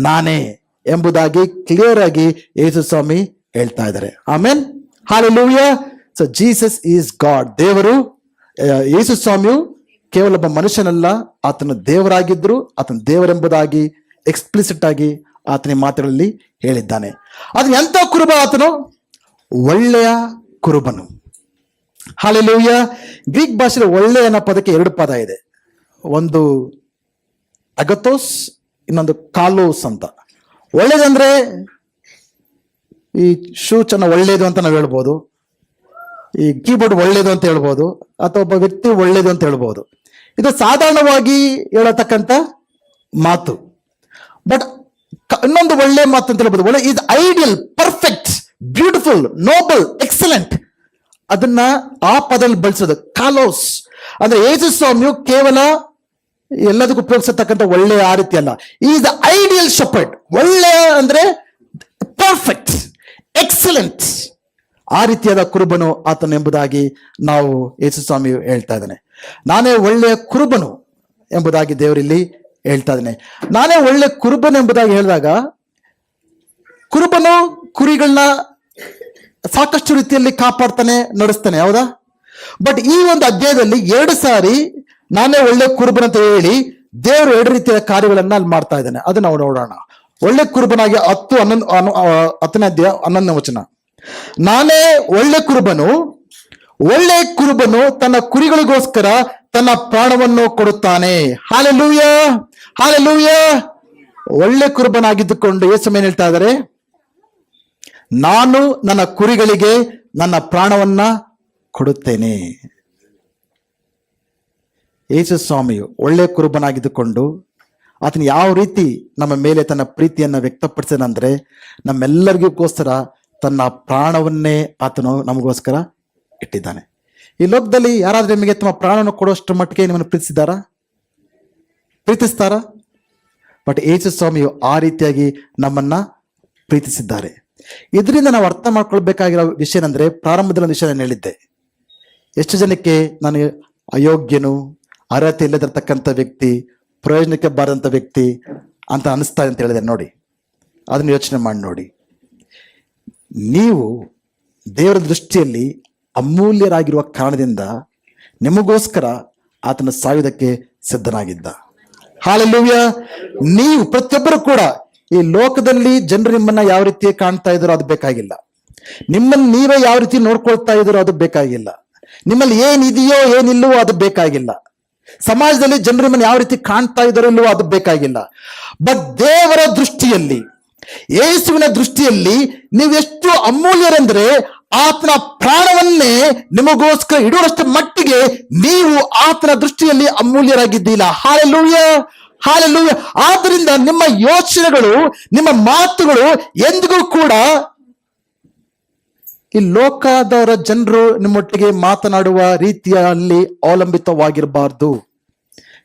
ನಾನೇ ಎಂಬುದಾಗಿ ಕ್ಲಿಯರ್ ಆಗಿ ಯೇಸು ಸ್ವಾಮಿ ಹೇಳ್ತಾ ಇದ್ದಾರೆ. Amen, hallelujah. So Jesus is god. ದೇವರು, ಯೇಸು ಸ್ವಾಮಿಯು ಕೇವಲ ಒಬ್ಬ ಮನುಷ್ಯನಲ್ಲ, ಆತನು ದೇವರಾಗಿದ್ರು, ಆತನು ದೇವರೆಂಬುದಾಗಿ ಎಕ್ಸ್ಪ್ಲಿಸಿಟ್ ಆಗಿ ಆತನ ಮಾತುಗಳಲ್ಲಿ ಹೇಳಿದ್ದಾನೆ. ಆತನು ಎಂತ ಕುರುಬ? ಆತನು ಒಳ್ಳೆಯ ಕುರುಬನು. ಹಲ್ಲೆಲೂಯಾ. ಗ್ರೀಕ್ ಭಾಷೆಯಲ್ಲಿ ಒಳ್ಳೆಯ ಅನ್ನೋ ಪದಕ್ಕೆ 2 ಪದ ಇದೆ. ಒಂದು ಅಗತೋಸ್, ಇನ್ನೊಂದು ಕಾಲೋಸ್ ಅಂತ. ಒಳ್ಳೇದಂದ್ರೆ ಈ ಶೂ ಚೆನ್ನಾಗಿ ಒಳ್ಳೇದು ಅಂತ ನಾವು ಹೇಳ್ಬೋದು, ಈ ಕೀಬೋರ್ಡ್ ಒಳ್ಳೇದು ಅಂತ ಹೇಳ್ಬೋದು, ಅಥವಾ ಒಬ್ಬ ವ್ಯಕ್ತಿ ಒಳ್ಳೇದು ಅಂತ ಹೇಳ್ಬೋದು. ಇದು ಸಾಧಾರಣವಾಗಿ ಹೇಳತಕ್ಕಂಥ ಮಾತು. ಬಟ್ ಇನ್ನೊಂದು ಒಳ್ಳೆ ಮಾತು ಅಂತ ಹೇಳ್ಬೋದು, ಒಳ್ಳೆ is ideal, perfect, beautiful, noble, excellent. ಅದನ್ನ ಆ ಪದದಲ್ಲಿ ಬಳಸೋದು ಕಾಲೋಸ್. ಅಂದ್ರೆ ಯೇಸು ಸ್ವಾಮಿಯು ಕೇವಲ ಎಲ್ಲದಕ್ಕೂ ಉಪಯೋಗಿಸತಕ್ಕಂಥ ಒಳ್ಳೆಯ ಆ ರೀತಿ ಅಲ್ಲ. Is ideal shepherd. ಒಳ್ಳೆಯ ಅಂದ್ರೆ ಪರ್ಫೆಕ್ಟ್, ಎಕ್ಸಲೆಂಟ್, ಆ ರೀತಿಯಾದ ಕುರುಬನು ಆತನು ಎಂಬುದಾಗಿ ನಾವು ಯೇಸು ಸ್ವಾಮಿ ಹೇಳ್ತಾ ಇದ್ದಾನೆ. ನಾನೇ ಒಳ್ಳೆಯ ಕುರುಬನು ಎಂಬುದಾಗಿ ದೇವರಲ್ಲಿ ಹೇಳ್ತಾ ಇದ್ದಾನೆ. ನಾನೇ ಒಳ್ಳೆ ಕುರುಬನು ಎಂಬುದಾಗಿ ಹೇಳಿದಾಗ, ಕುರುಬನು ಕುರಿಗಳನ್ನ ಸಾಕಷ್ಟು ರೀತಿಯಲ್ಲಿ ಕಾಪಾಡ್ತಾನೆ, ನಡೆಸ್ತಾನೆ, ಹೌದಾ? ಬಟ್ ಈ ಒಂದು ಅಧ್ಯಾಯದಲ್ಲಿ 2 ಸಾರಿ ನಾನೇ ಒಳ್ಳೆ ಕುರುಬನ್ ಅಂತ ಹೇಳಿ ದೇವರು 2 ರೀತಿಯ ಕಾರ್ಯಗಳನ್ನ ಅಲ್ಲಿ ಮಾಡ್ತಾ ಇದ್ದಾನೆ. ಅದು ನಾವು ನೋಡೋಣ. ಒಳ್ಳೆ ಕುರುಬನಾಗಿ 10ನೇ ಅಧ್ಯಾಯ 11ನೇ ವಚನ. ನಾನೇ ಒಳ್ಳೆ ಕುರುಬನು, ಒಳ್ಳೆ ಕುರುಬನು ತನ್ನ ಕುರಿಗಳಿಗೋಸ್ಕರ ತನ್ನ ಪ್ರಾಣವನ್ನು ಕೊಡುತ್ತಾನೆ. Hallelujah, hallelujah. ಒಳ್ಳೆ ಕುರುಬನಾಗಿದ್ದುಕೊಂಡು ಯೇಸು ಏನ್ ಹೇಳ್ತಾ ಇದ್ದಾರೆ? ನಾನು ನನ್ನ ಕುರಿಗಳಿಗೆ ನನ್ನ ಪ್ರಾಣವನ್ನ ಕೊಡುತ್ತೇನೆ. ಯೇಸು ಸ್ವಾಮಿಯು ಒಳ್ಳೆ ಕುರುಬನಾಗಿದ್ದುಕೊಂಡು ಆತನ ಯಾವ ರೀತಿ ನಮ್ಮ ಮೇಲೆ ತನ್ನ ಪ್ರೀತಿಯನ್ನು ವ್ಯಕ್ತಪಡಿಸಿದಂದ್ರೆ, ನಮ್ಮೆಲ್ಲರಿಗೋಸ್ಕರ ತನ್ನ ಪ್ರಾಣವನ್ನೇ ಆತನು ನಮಗೋಸ್ಕರ ಇಟ್ಟಿದ್ದಾನೆ. ಈ ಲೋಕದಲ್ಲಿ ಯಾರಾದ್ರೂ ನಿಮಗೆ ತಮ್ಮ ಪ್ರಾಣವನ್ನು ಕೊಡುವಷ್ಟು ಮಟ್ಟಿಗೆ ನಿಮ್ಮನ್ನು ಪ್ರೀತಿಸ್ತಾರಾ? ಬಟ್ ಯೇಸು ಸ್ವಾಮಿಯು ಆ ರೀತಿಯಾಗಿ ನಮ್ಮನ್ನ ಪ್ರೀತಿಸಿದ್ದಾರೆ. ಇದರಿಂದ ನಾವು ಅರ್ಥ ಮಾಡ್ಕೊಳ್ಬೇಕಾಗಿರೋ ವಿಷಯ ಏನಂದ್ರೆ, ಪ್ರಾರಂಭದಲ್ಲಿ ಒಂದು ವಿಷಯ ನಾನು ಹೇಳಿದ್ದೆ. ಎಷ್ಟು ಜನಕ್ಕೆ ನಾನು ಅಯೋಗ್ಯನು, ಅರ್ಹತೆ ಇಲ್ಲದಿರ್ತಕ್ಕಂಥ ವ್ಯಕ್ತಿ, ಪ್ರಯೋಜನಕ್ಕೆ ಬಾರದಂಥ ವ್ಯಕ್ತಿ ಅಂತ ಅನಿಸ್ತಾ ಅಂತ ಹೇಳಿದೆ ನೋಡಿ. ಅದನ್ನು ಯೋಚನೆ ಮಾಡಿ ನೋಡಿ. ನೀವು ದೇವರ ದೃಷ್ಟಿಯಲ್ಲಿ ಅಮೂಲ್ಯರಾಗಿರುವ ಕಾರಣದಿಂದ ನಿಮಗೋಸ್ಕರ ಆತನ ಸಾಯುವುದಕ್ಕೆ ಸಿದ್ಧನಾಗಿದ್ದ. ಹಾಲೆಲೂಯಾ. ನೀವು ಪ್ರತಿಯೊಬ್ಬರು ಕೂಡ ಈ ಲೋಕದಲ್ಲಿ ಜನರು ನಿಮ್ಮನ್ನ ಯಾವ ರೀತಿ ಕಾಣ್ತಾ ಇದ್ದಾರೋ ಅದು ಬೇಕಾಗಿಲ್ಲ. ನಿಮ್ಮನ್ನು ನೀವೇ ಯಾವ ರೀತಿ ನೋಡ್ಕೊಳ್ತಾ ಇದ್ದಾರೋ ಅದು ಬೇಕಾಗಿಲ್ಲ. ನಿಮ್ಮಲ್ಲಿ ಏನಿದೆಯೋ ಏನಿಲ್ಲವೋ ಅದು ಬೇಕಾಗಿಲ್ಲ. ಸಮಾಜದಲ್ಲಿ ಜನರು ನಿಮ್ಮನ್ನು ಯಾವ ರೀತಿ ಕಾಣ್ತಾ ಇದ್ದಾರೋ ಇಲ್ಲವೋ ಅದು ಬೇಕಾಗಿಲ್ಲ. ಬಟ್ ದೇವರ ದೃಷ್ಟಿಯಲ್ಲಿ, ಯೇಸುವಿನ ದೃಷ್ಟಿಯಲ್ಲಿ ನೀವು ಎಷ್ಟು ಅಮೂಲ್ಯರೆಂದ್ರೆ ಆತನ ಪ್ರಾಣವನ್ನೇ ನಿಮಗೋಸ್ಕರ ಇಡುವಷ್ಟು ಮಟ್ಟಿಗೆ ನೀವು ಆತನ ದೃಷ್ಟಿಯಲ್ಲಿ ಅಮೂಲ್ಯರಾಗಿದ್ದೀಲ್ಲ. Hallelujah, hallelujah. ಆದ್ದರಿಂದ ನಿಮ್ಮ ಯೋಚನೆಗಳು, ನಿಮ್ಮ ಮಾತುಗಳು ಎಂದಿಗೂ ಕೂಡ ಈ ಲೋಕದವರ ಜನರು ನಿಮ್ಮೊಟ್ಟಿಗೆ ಮಾತನಾಡುವ ರೀತಿಯಲ್ಲಿ ಅವಲಂಬಿತವಾಗಿರಬಾರ್ದು.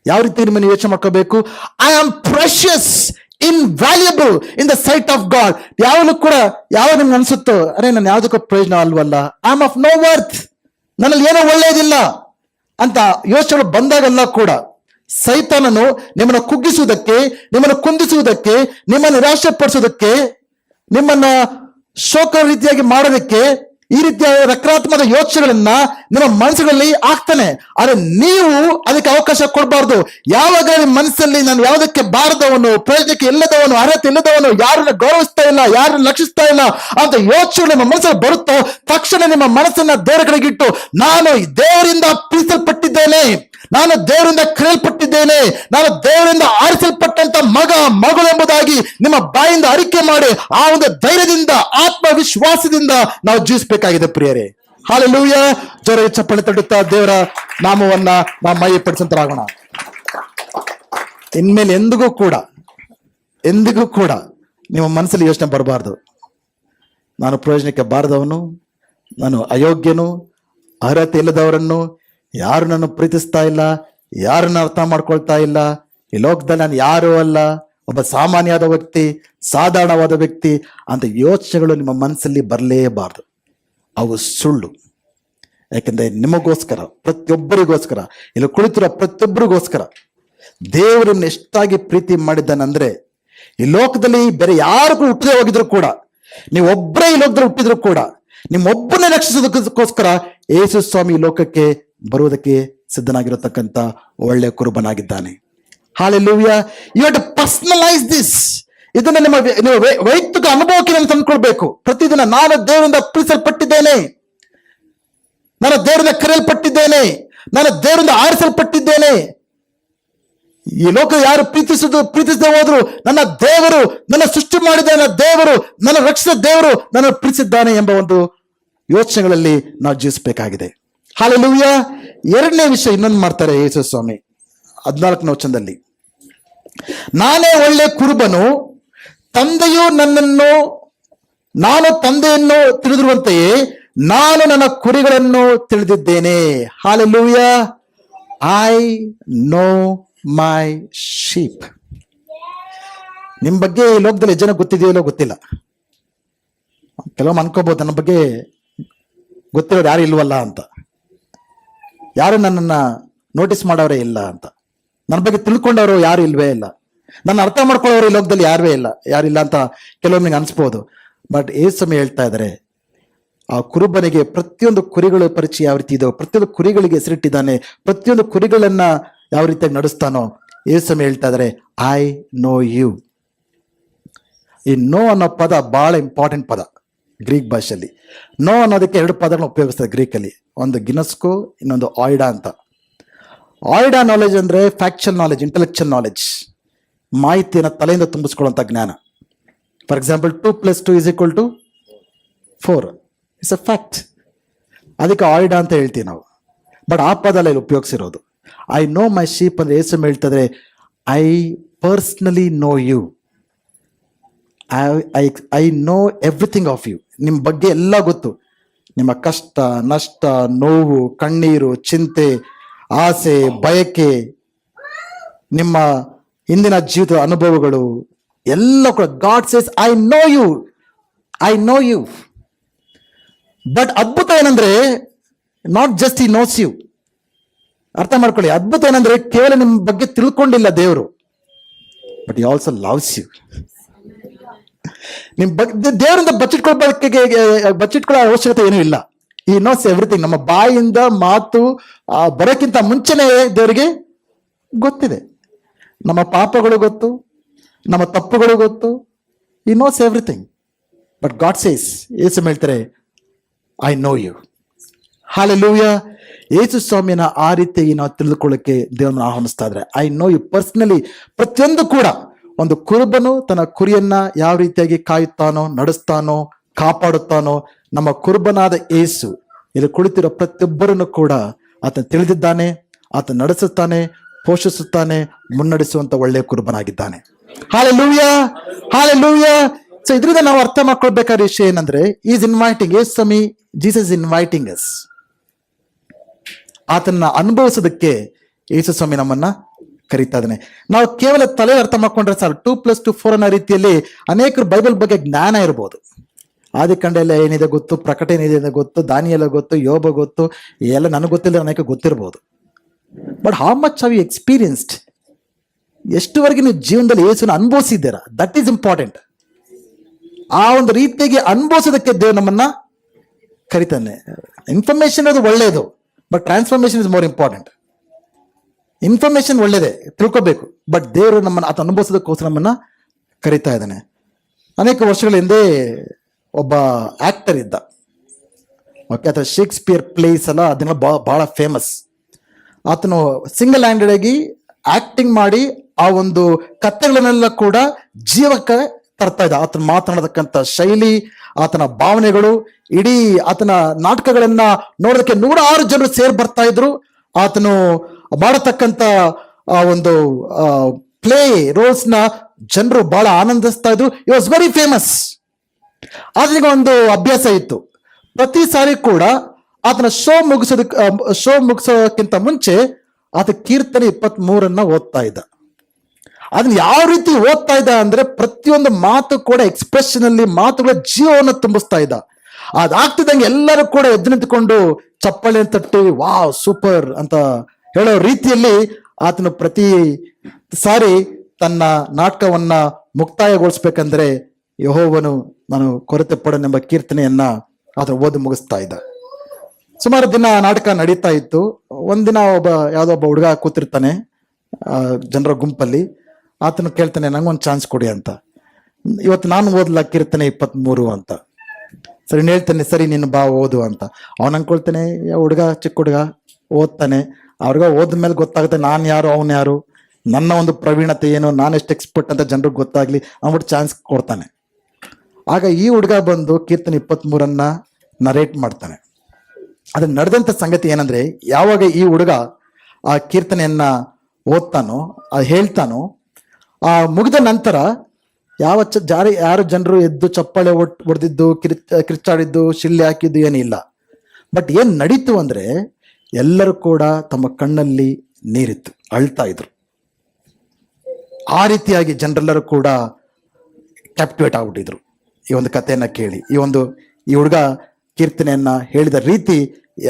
ಯಾವ ರೀತಿ ನಿಮ್ಮನ್ನು ಯೋಚನೆ ಮಾಡ್ಕೋಬೇಕು? I am precious, invaluable in the sight of God. ಯಾವಾಗಲೂ ಕೂಡ ಯಾವಾಗ ನಿಮ್ಗೆ ಅನ್ಸುತ್ತೋ, ಅರೆ ನಾನು ಯಾವುದಕ್ಕೂ ಪ್ರಯೋಜನ ಅಲ್ವಲ್ಲ, I am of no worth, ನನ್ನಲ್ಲಿ ಏನೋ ಒಳ್ಳೆಯದಿಲ್ಲ ಅಂತ ಯೋಚನೆ ಬಂದಾಗೆಲ್ಲ ಕೂಡ ಸೈತಾನನು ನಿಮ್ಮನ್ನು ಕುಗ್ಗಿಸುವುದಕ್ಕೆ, ನಿಮ್ಮನ್ನು ಕುಂದಿಸುವುದಕ್ಕೆ, ನಿಮ್ಮನ್ನು ನಿರಾಶೆಪಡಿಸುವುದಕ್ಕೆ, ನಿಮ್ಮನ್ನ ಶೋಕ ರೀತಿಯಾಗಿ ಮಾಡೋದಕ್ಕೆ ಈ ರೀತಿಯ ನಕಾರಾತ್ಮಕ ಯೋಚನೆಗಳನ್ನ ನಿಮ್ಮ ಮನಸ್ಸುಗಳಲ್ಲಿ ಆಗ್ತಾನೆ. ಆದ್ರೆ ನೀವು ಅದಕ್ಕೆ ಅವಕಾಶ ಕೊಡಬಾರ್ದು. ಯಾವಾಗ ನಿಮ್ಮ ಮನಸ್ಸಲ್ಲಿ ನಾನು ಯಾವುದಕ್ಕೆ ಬಾರದವನು, ಪ್ರಯೋಜನಕ್ಕೆ ಇಲ್ಲದವನು, ಅರ್ಹತೆ ಇಲ್ಲದವನು, ಯಾರನ್ನ ಗೌರವಿಸ್ತಾ ಇಲ್ಲ, ಯಾರನ್ನ ಲಕ್ಷಿಸ್ತಾ ಇಲ್ಲ ಅಂತ ಯೋಚನೆ ನಿಮ್ಮ ಮನಸ್ಸಲ್ಲಿ ಬರುತ್ತೋ ತಕ್ಷಣ ನಿಮ್ಮ ಮನಸ್ಸನ್ನ ದೇವರ ಕಡೆಗಿಟ್ಟು ನಾನು ದೇವರಿಂದ ಪ್ರೀತಿಸಲ್ಪಟ್ಟಿದ್ದೇನೆ, ನಾನು ದೇವರಿಂದ ಕರೆಯಲ್ಪಟ್ಟಿದ್ದೇನೆ, ನಾನು ದೇವರಿಂದ ಆರಿಸಲ್ಪಟ್ಟಂತ ಮಗಳು ಎಂಬುದಾಗಿ ನಿಮ್ಮ ಬಾಯಿಂದ ಅರಿಕೆ ಮಾಡಿ ಆ ಒಂದು ಧೈರ್ಯದಿಂದ, ಆತ್ಮವಿಶ್ವಾಸದಿಂದ ನಾವು ಜೀವಿಸಬೇಕಾಗಿದೆ ಪ್ರಿಯರೇ. ಹಾಲೆಲೂಯಾ. ಜೋರ ಚಪ್ಪಳೆ ತಡುತ್ತಾ ದೇವರ ನಾಮವನ್ನ ನಾವು ಮಹಿಮೆಪಡಿಸಂತರಾಗೋಣ. ಇನ್ಮೇಲೆ ಎಂದಿಗೂ ಕೂಡ ನಿಮ್ಮ ಮನಸ್ಸಲ್ಲಿ ಯೋಚನೆ ಬರಬಾರ್ದು, ನಾನು ಪ್ರಯೋಜನಕ್ಕೆ ಬಾರದವನು, ನಾನು ಅಯೋಗ್ಯನು, ಅರ್ಹತೆ ಇಲ್ಲದವರನ್ನು, ಯಾರು ನನ್ನ ಪ್ರೀತಿಸ್ತಾ ಇಲ್ಲ, ಯಾರನ್ನ ಅರ್ಥ ಮಾಡ್ಕೊಳ್ತಾ ಇಲ್ಲ, ಈ ಲೋಕದಲ್ಲಿ ನಾನು ಯಾರೂ ಅಲ್ಲ, ಒಬ್ಬ ಸಾಮಾನ್ಯವಾದ ವ್ಯಕ್ತಿ, ಸಾಧಾರಣವಾದ ವ್ಯಕ್ತಿ ಅಂತ ಯೋಚನೆಗಳು ನಿಮ್ಮ ಮನಸ್ಸಲ್ಲಿ ಬರಲೇಬಾರ್ದು. ಅವು ಸುಳ್ಳು. ಯಾಕಂದ್ರೆ ನಿಮಗೋಸ್ಕರ, ಪ್ರತಿಯೊಬ್ಬರಿಗೋಸ್ಕರ, ಇಲ್ಲಿ ಕುಳಿತಿರೋ ಪ್ರತಿಯೊಬ್ಬರಿಗೋಸ್ಕರ ದೇವರನ್ನು ಎಷ್ಟಾಗಿ ಪ್ರೀತಿ ಮಾಡಿದ್ದಾನಂದ್ರೆ ಈ ಲೋಕದಲ್ಲಿ ಬೇರೆ ಯಾರಿಗೂ ಹುಟ್ಟದೆ ಹೋಗಿದ್ರು ಕೂಡ, ನೀವೊಬ್ಬರೇ ಈ ಲೋಕದಲ್ಲಿ ಹುಟ್ಟಿದ್ರು ಕೂಡ, ನಿಮ್ಮೊಬ್ಬನೇ ರಕ್ಷಿಸೋದಕ್ಕೋಸ್ಕರ ಯೇಸು ಸ್ವಾಮಿ ಲೋಕಕ್ಕೆ ಬರುವುದಕ್ಕೆ ಸಿದ್ಧನಾಗಿರತಕ್ಕಂತ ಒಳ್ಳೆ ಕುರುಬನಾಗಿದ್ದಾನೆ. Hallelujah. You have to personalise this. ಇದನ್ನ ನಿಮ್ಮ ವೈಯಕ್ತಿಕ ಅನುಭವಕ್ಕೆ ನಾನು ತಂದುಕೊಳ್ಬೇಕು. ಪ್ರತಿದಿನ ನಾನು ದೇವರಿಂದ ಪ್ರೀತಿಸಲ್ಪಟ್ಟಿದ್ದೇನೆ, ನಾನು ದೇವರಿಂದ ಕರೆಯಲ್ಪಟ್ಟಿದ್ದೇನೆ, ನಾನು ದೇವರಿಂದ ಆರಿಸಲ್ಪಟ್ಟಿದ್ದೇನೆ. ಈ ಲೋಕ ಯಾರು ಪ್ರೀತಿಸದೆ ಹೋದ್ರು ನನ್ನ ದೇವರು, ನನ್ನ ಸೃಷ್ಟಿ ಮಾಡಿದ ನನ್ನ ದೇವರು, ನನ್ನ ರಕ್ಷಿಸಿದ ದೇವರು ನನ್ನ ಪ್ರೀತಿಸಿದ್ದಾನೆ ಎಂಬ ಒಂದು ಯೋಚನೆಗಳಲ್ಲಿ ನಾವು ಜೀವಿಸಬೇಕಾಗಿದೆ. ಹಾಲೆಲೂಯಾ. ಎರಡನೇ ವಿಷಯ ಇನ್ನೊಂದು ಮಾಡ್ತಾರೆ ಯೇಸು ಸ್ವಾಮಿ 14ನೇ ವಚನದಲ್ಲಿ, ನಾನೇ ಒಳ್ಳೆ ಕುರುಬನು, ತಂದೆಯು ನನ್ನನ್ನು, ನಾನು ತಂದೆಯನ್ನು ತಿಳಿದಿರುವಂತೆಯೇ ನಾನು ನನ್ನ ಕುರಿಗಳನ್ನು ತಿಳಿದಿದ್ದೇನೆ. Hallelujah. I know my sheep. ನಿಮ್ ಬಗ್ಗೆ ಈ ಲೋಕದಲ್ಲಿ ಜನ ಗೊತ್ತಿದೆಯೋ ಗೊತ್ತಿಲ್ಲ. ಕೆಲವೊಮ್ಮೆ ಅನ್ಕೋಬಹುದು ನನ್ನ ಬಗ್ಗೆ ಗೊತ್ತಿರೋರು ಯಾರು ಇಲ್ವಲ್ಲ ಅಂತ, ಯಾರು ನನ್ನನ್ನು ನೋಟಿಸ್ ಮಾಡೋರೇ ಇಲ್ಲ ಅಂತ, ನನ್ನ ಬಗ್ಗೆ ತಿಳ್ಕೊಂಡವರು ಯಾರು ಇಲ್ವೇ ಇಲ್ಲ, ನನ್ನ ಅರ್ಥ ಮಾಡ್ಕೊಳ್ಳೋರು ಈ ಲೋಕದಲ್ಲಿ ಯಾರಿಲ್ಲ ಅಂತ ಕೆಲವೊಮ್ಮೆ ಅನ್ಸ್ಬೋದು. ಬಟ್ ಯೇಸು ಹೇಳ್ತಾ ಇದ್ದಾರೆ, ಆ ಕುರುಬನಿಗೆ ಪ್ರತಿಯೊಂದು ಕುರಿಗಳ ಪರಿಚಯ ಯಾವ ರೀತಿ ಇದೋ, ಪ್ರತಿಯೊಂದು ಕುರಿಗಳಿಗೆ ಹೆಸರಿಟ್ಟಿದ್ದಾನೆ, ಪ್ರತಿಯೊಂದು ಕುರಿಗಳನ್ನ ಯಾವ ರೀತಿಯಾಗಿ ನಡೆಸ್ತಾನೋ ಯೇಸು ಹೇಳ್ತಾ ಇದ್ದಾರೆ, ಐ ನೋ ಯು. ಈ ನೋ ಅನ್ನೋ ಪದ ಬಹಳ ಇಂಪಾರ್ಟೆಂಟ್ ಪದ ಗ್ರೀಕ್ ಭಾಷೆಯಲ್ಲಿ. ನೋ ಅನ್ನೋದಕ್ಕೆ 2 ಪದಗಳನ್ನ ಉಪಯೋಗಿಸ್ತಾರೆ ಗ್ರೀಕಲ್ಲಿ, ಒಂದು ಗಿನಸ್ಕೋ, ಇನ್ನೊಂದು ಆಯ್ಡಾ ಅಂತ. ಆಯ್ಡಾ ನಾಲೆಜ್ ಅಂದ್ರೆ ಫ್ಯಾಕ್ಚುಯಲ್ ನಾಲೆಜ್, ಇಂಟೆಲೆಕ್ಚುಯಲ್ ನಾಲೆಜ್, ಮಾಹಿತಿಯನ್ನು ತಲೆಯಿಂದ ತುಂಬಿಸ್ಕೊಳ್ಳುವಂಥ ಜ್ಞಾನ. For example 2 + 2 = 4 it's a fact. ಅದಕ್ಕೆ ಆಯ್ಡಾ ಅಂತ ಹೇಳ್ತೀವಿ ನಾವು. ಬಟ್ ಆ ಪದ ಇಲ್ಲಿ ಉಪಯೋಗಿಸಿರೋದು ಐ ನೋ ಮೈ ಶೀಪ್ ಅಂದ್ರೆ ಯೇಸು ಹೇಳ್ತಿದ್ರೆ I personally know you, I know everything of you. ನಿಮ್ಮ ಬಗ್ಗೆ ಎಲ್ಲ ಗೊತ್ತು, ನಿಮ್ಮ ಕಷ್ಟ, ನಷ್ಟ, ನೋವು, ಕಣ್ಣೀರು, ಚಿಂತೆ, ಆಸೆ, ಬಯಕೆ, ನಿಮ್ಮ ಹಿಂದಿನ ಜೀವಿತದ ಅನುಭವಗಳು ಎಲ್ಲ ಕೂಡ God says I know you, I know you. But ಅದ್ಭುತ ಏನಂದ್ರೆ not just he knows you. ಅರ್ಥ ಮಾಡ್ಕೊಳ್ಳಿ, ಅದ್ಭುತ ಏನಂದ್ರೆ ಕೇವಲ ನಿಮ್ಮ ಬಗ್ಗೆ ತಿಳ್ಕೊಂಡಿಲ್ಲ ದೇವರು, but he also loves you. ದೇವರಿಂದ ಬಚ್ಚಿಟ್ಕೊಳ್ಳೋ ಅವಶ್ಯಕತೆ ಏನೂ ಇಲ್ಲ. ಈ ನೋಸ್ ಎವ್ರಿಥಿಂಗ್. ನಮ್ಮ ಬಾಯಿಂದ ಮಾತು ಬರೋಕ್ಕಿಂತ ಮುಂಚೆನೇ ದೇವರಿಗೆ ಗೊತ್ತಿದೆ. ನಮ್ಮ ಪಾಪಗಳು ಗೊತ್ತು, ನಮ್ಮ ತಪ್ಪುಗಳು ಗೊತ್ತು. ಈ knows everything. But God says, Yesu ಹೇಳ್ತಾರೆ, I know you. Hallelujah. Yesu ಸ್ವಾಮಿನ ಆ ರೀತಿಯಾಗಿ ನಾವು ತಿಳಿದುಕೊಳ್ಳಕ್ಕೆ ದೇವರನ್ನು ಆಹ್ವಾನಿಸ್ತಾ ಇದ್ರೆ, ಐ ನೋ ಯು ಪರ್ಸನಲಿ. ಪ್ರತಿಯೊಂದು ಕೂಡ ಒಂದು ಕುರುಬನು ತನ್ನ ಕುರಿಯನ್ನ ಯಾವ ರೀತಿಯಾಗಿ ಕಾಯುತ್ತಾನೋ, ನಡೆಸ್ತಾನೋ, ಕಾಪಾಡುತ್ತಾನೋ, ನಮ್ಮ ಕುರುಬನಾದ ಯೇಸು ಇಲ್ಲಿ ಕುಳಿತಿರೋ ಪ್ರತಿಯೊಬ್ಬರನ್ನು ಕೂಡ ಆತನ ತಿಳಿದಿದ್ದಾನೆ, ಆತ ನಡೆಸುತ್ತಾನೆ, ಪೋಷಿಸುತ್ತಾನೆ, ಮುನ್ನಡೆಸುವಂತ ಒಳ್ಳೆಯ ಕುರುಬನಾಗಿದ್ದಾನೆ. Hallelujah, hallelujah. ಸೊ ಇದರಿಂದ ನಾವು ಅರ್ಥ ಮಾಡ್ಕೊಳ್ಬೇಕಾದ ವಿಷಯ ಏನಂದ್ರೆ, ಈಸ್ ಇನ್ವೈಟಿಂಗ್, ಯೇಸು ಸ್ವಾಮಿ, ಜೀಸಸ್ ಇನ್ವೈಟಿಂಗ್ ಅಸ್. ಆತನ ಅನುಭವಿಸೋದಕ್ಕೆ ಯೇಸು ಸ್ವಾಮಿ ನಮ್ಮನ್ನ ಕರೀತಾ ಇದ್ದಾನೆ. ನಾವು ಕೇವಲ ತಲೆ ಅರ್ಥ ಮಾಡ್ಕೊಂಡ್ರೆ ಸಾಕು. 2+2=4 ಅನ್ನೋ ರೀತಿಯಲ್ಲಿ ಅನೇಕರು ಬೈಬಲ್ ಬಗ್ಗೆ ಜ್ಞಾನ ಇರ್ಬೋದು. ಆದಿಕಾಂಡ ಎಲ್ಲ ಏನಿದೆ ಗೊತ್ತು, ಪ್ರಕಟಣೆ ಏನಿದೆ ಗೊತ್ತು, ದಾನಿಯೆಲ್ಲ ಗೊತ್ತು, ಯೋಬ ಗೊತ್ತು, ಎಲ್ಲ ನನಗೆ ಗೊತ್ತಿಲ್ಲ, ಅನೇಕ ಗೊತ್ತಿರ್ಬೋದು. But how much have you experienced? ಎಷ್ಟುವರೆಗೆ ನೀವು ಜೀವನದಲ್ಲಿ ಯೇಸುನ ಅನುಭವಿಸಿದ್ದೀರಾ? That is important. ಆ ಒಂದು ರೀತಿಯಾಗಿ ಅನುಭವಿಸೋದಕ್ಕೆ ದೇವ್ರು ನಮ್ಮನ್ನ ಕರಿತಾನೆ. ಇನ್ಫಾರ್ಮೇಶನ್ ಅದು ಒಳ್ಳೆಯದು, but transformation is more important. Information ಒಳ್ಳೇದೇ, ತಿಳ್ಕೊಬೇಕು, ಬಟ್ ದೇವರು ನಮ್ಮನ್ನು ಆತ ಅನುಭವಿಸೋದಕ್ಕೋಸ್ಕರ ನಮ್ಮನ್ನ ಕರಿತಾ ಇದ್ದಾನೆ. ಅನೇಕ ವರ್ಷಗಳ ಹಿಂದೆ ಒಬ್ಬ ಆಕ್ಟರ್ ಇದ್ದ. ಓಕೆ, ಆತ ಶೇಕ್ಸ್ಪಿಯರ್ ಪ್ಲೇಸ್ ಎಲ್ಲ ಅದನ್ನೆಲ್ಲ ಬಹಳ ಫೇಮಸ್. ಆತನು ಸಿಂಗಲ್ ಹ್ಯಾಂಡೆಡ್ ಆಗಿ ಆಕ್ಟಿಂಗ್ ಮಾಡಿ ಆ ಒಂದು ಕಥೆಗಳನ್ನೆಲ್ಲ ಕೂಡ ಜೀವಕ್ಕೆ ತರ್ತಾ ಇದ್ದ. ಆತನ ಮಾತನಾಡತಕ್ಕಂಥ ಶೈಲಿ, ಆತನ ಭಾವನೆಗಳು, ಇಡೀ ಆತನ ನಾಟಕಗಳನ್ನ ನೋಡೋದಕ್ಕೆ 106 ಜನರು ಸೇರಿ ಬರ್ತಾ ಇದ್ರು. ಆತನು ಮಾಡತಕ್ಕಂಥ ಒಂದು ಪ್ಲೇ ರೋಲ್ಸ್ ನ ಜನರು ಬಹಳ ಆನಂದಿಸ್ತಾ ಇದ್ರು. It was very famous. ಆತನಿಗೆ ಒಂದು ಅಭ್ಯಾಸ ಇತ್ತು. ಪ್ರತಿ ಸಾರಿ ಕೂಡ ಆತನ ಶೋ ಮುಗಿಸೋಕ್ಕಿಂತ ಮುಂಚೆ ಆತ ಕೀರ್ತನೆ 23 ಓದ್ತಾ ಇದ್ದ. ಅದನ್ನ ಯಾವ ರೀತಿ ಓದ್ತಾ ಇದ್ದ ಅಂದ್ರೆ, ಪ್ರತಿಯೊಂದು ಮಾತು ಕೂಡ ಎಕ್ಸ್ಪ್ರೆಷನ್ ಅಲ್ಲಿ ಮಾತುಗಳ ಜೀವವನ್ನು ತುಂಬಿಸ್ತಾ ಇದ್ದ. ಅದಾಗ್ತಿದ್ದಂಗೆ ಎಲ್ಲರೂ ಕೂಡ ಎದ್ದು ನಿಂತುಕೊಂಡು ಚಪ್ಪಾಳೆ ತಟ್ಟಿ ವಾವ್ ಸೂಪರ್ ಅಂತ ಹೇಳೋ ರೀತಿಯಲ್ಲಿ ಆತನು ಪ್ರತಿ ಸಾರಿ ತನ್ನ ನಾಟಕವನ್ನ ಮುಕ್ತಾಯಗೊಳಿಸ್ಬೇಕಂದ್ರೆ, ಯೆಹೋವನು ನಾನು ಕೊರತೆ ಪಡನೆಂಬ ಕೀರ್ತನೆಯನ್ನ ಆತ ಓದಿ ಮುಗಿಸ್ತಾ ಇದ್ದ. ಸುಮಾರು ದಿನ ನಾಟಕ ನಡೀತಾ ಇತ್ತು. ಒಂದಿನ ಯಾವುದೋ ಒಬ್ಬ ಹುಡುಗ ಕೂತಿರ್ತಾನೆ ಜನರ ಗುಂಪಲ್ಲಿ. ಆತನು ಕೇಳ್ತಾನೆ, ನಂಗೊಂದು ಚಾನ್ಸ್ ಕೊಡಿ ಅಂತ. ಇವತ್ತು ನಾನು ಓದ್ಲಾ ಕೀರ್ತನೆ 23 ಅಂತ. ಸರಿ ಹೇಳ್ತಾನೆ, ಸರಿ ನೀನು ಬಾ ಓದು ಅಂತ. ಅವನು ಅನ್ಕೊಳ್ತಾನೆ, ಹುಡುಗ ಚಿಕ್ಕ ಹುಡುಗ ಓದ್ತಾನೆ. ಅವ್ರಿಗ ಓದ್ಮೇಲೆ ಗೊತ್ತಾಗುತ್ತೆ ನಾನು ಯಾರು, ಅವನು ಯಾರು, ನನ್ನ ಒಂದು ಪ್ರವೀಣತೆ ಏನು, ನಾನು ಎಷ್ಟು ಎಕ್ಸ್ಪರ್ಟ್ ಅಂತ ಜನರಿಗೆ ಗೊತ್ತಾಗ್ಲಿ ಅಂದ್ಬಿಟ್ಟು ಚಾನ್ಸ್ ಕೊಡ್ತಾನೆ. ಆಗ ಈ ಹುಡುಗ ಬಂದು ಕೀರ್ತನೆ 23 ನರೇಟ್ ಮಾಡ್ತಾನೆ. ಅದ್ರ ನಡೆದಂಥ ಸಂಗತಿ ಏನಂದ್ರೆ, ಯಾವಾಗ ಈ ಹುಡುಗ ಆ ಕೀರ್ತನೆಯನ್ನ ಓದ್ತಾನೋ, ಹೇಳ್ತಾನೋ, ಆ ಮುಗಿದ ನಂತರ ಯಾರು ಜನರು ಎದ್ದು ಚಪ್ಪಾಳೆ ಹೊಡೆದಿದ್ದು, ಕಿರ್ಚಾಡಿದ್ದು, ಶಿಲ್ಲೆ ಹಾಕಿದ್ದು ಏನಿಲ್ಲ. ಬಟ್ ಏನ್ ನಡೀತು ಅಂದ್ರೆ, ಎಲ್ಲರೂ ಕೂಡ ತಮ್ಮ ಕಣ್ಣಲ್ಲಿ ನೀರಿತ್ತು, ಅಳ್ತಾ ಇದ್ರು. ಆ ರೀತಿಯಾಗಿ ಜನರೆಲ್ಲರೂ ಕೂಡ ಕ್ಯಾಪ್ಟಿವೇಟ್ ಆಗ್ಬಿಟ್ಟಿದ್ರು ಈ ಒಂದು ಕಥೆಯನ್ನ ಕೇಳಿ. ಈ ಹುಡುಗ ಕೀರ್ತನೆಯನ್ನ ಹೇಳಿದ ರೀತಿ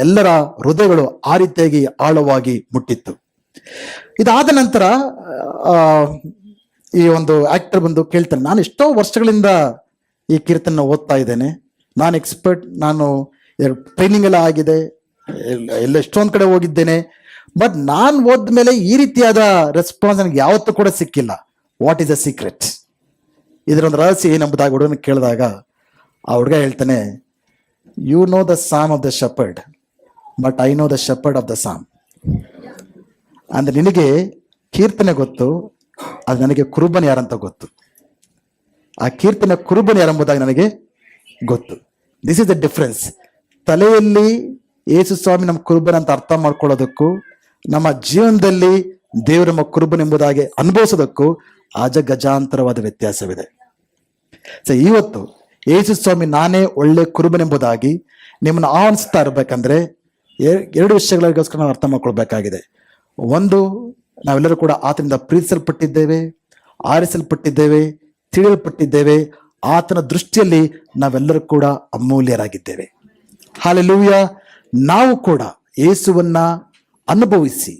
ಎಲ್ಲರ ಹೃದಯಗಳು ಆ ರೀತಿಯಾಗಿ ಆಳವಾಗಿ ಮುಟ್ಟಿತ್ತು. ಇದಾದ ನಂತರ ಈ ಒಂದು ಆಕ್ಟರ್ ಬಂದು ಕೇಳ್ತಾನೆ, ನಾನು ಎಷ್ಟೋ ವರ್ಷಗಳಿಂದ ಈ ಕೀರ್ತನ ಓದ್ತಾ ಇದ್ದೇನೆ, ನಾನು ಎಕ್ಸ್ಪರ್ಟ್, ನಾನು ಟ್ರೈನಿಂಗ್ ಎಲ್ಲ ಆಗಿದೆ, ಎಷ್ಟೊಂದು ಕಡೆ ಹೋಗಿದ್ದೇನೆ, ಬಟ್ ನಾನು ಓದ್ಮೇಲೆ ಈ ರೀತಿಯಾದ ರೆಸ್ಪಾನ್ಸ್ ನನಗೆ ಯಾವತ್ತೂ ಕೂಡ ಸಿಕ್ಕಿಲ್ಲ. What is a secret? ಇದರೊಂದು ರಹಸ್ಯ ಏನಂಬುದಾಗಿ ಹುಡುಗನ ಕೇಳಿದಾಗ ಆ ಹುಡುಗ ಹೇಳ್ತಾನೆ, you know the psalm of the shepherd, but I know the shepherd of the psalm. ಅಂದ್ರೆ ನಿನಗೆ ಕೀರ್ತನೆ ಗೊತ್ತು, ಅದು ನನಗೆ ಕುರುಬನ್ ಯಾರಂತ ಗೊತ್ತು. ಆ ಕೀರ್ತನೆ ಕುರುಬನ್ ಯಾರೆಂಬುದಾಗಿ ನನಗೆ ಗೊತ್ತು. This is the difference. ತಲೆಯಲ್ಲಿ ಯೇಸು ಸ್ವಾಮಿ ನಮ್ಮ ಕುರುಬನ್ ಅಂತ ಅರ್ಥ ಮಾಡ್ಕೊಳ್ಳೋದಕ್ಕೂ, ನಮ್ಮ ಜೀವನದಲ್ಲಿ ದೇವರು ನಮ್ಮ ಕುರುಬನ್ ಎಂಬುದಾಗಿ ಅನುಭವಿಸೋದಕ್ಕೂ ಅಜಗಜಾಂತರವಾದ ವ್ಯತ್ಯಾಸವಿದೆ. ಸೊ ಇವತ್ತು ಯೇಸು ಸ್ವಾಮಿ ನಾನೇ ಒಳ್ಳೆ ಕುರುಬನ್ ಎಂಬುದಾಗಿ ನಿಮ್ಮನ್ನು ಆಹ್ವಾನಿಸ್ತಾ ಇರಬೇಕಂದ್ರೆ 2 ವಿಷಯಗಳಿಗೋಸ್ಕರ ನಾವು ಅರ್ಥ ಮಾಡ್ಕೊಳ್ಬೇಕಾಗಿದೆ. ಒಂದು, ನಾವೆಲ್ಲರೂ ಕೂಡ ಆತನಿಂದ ಪ್ರೀತಿಸಲ್ಪಟ್ಟಿದ್ದೇವೆ, ಆರಿಸಲ್ಪಟ್ಟಿದ್ದೇವೆ, ತಿಳಿಯಲ್ಪಟ್ಟಿದ್ದೇವೆ. ಆತನ ದೃಷ್ಟಿಯಲ್ಲಿ ನಾವೆಲ್ಲರೂ ಕೂಡ ಅಮೂಲ್ಯರಾಗಿದ್ದೇವೆ. ಹಲ್ಲೆಲೂಯಾ. ನಾವು ಕೂಡ ಯೇಸುವನ್ನ ಅನುಭವಿಸಿ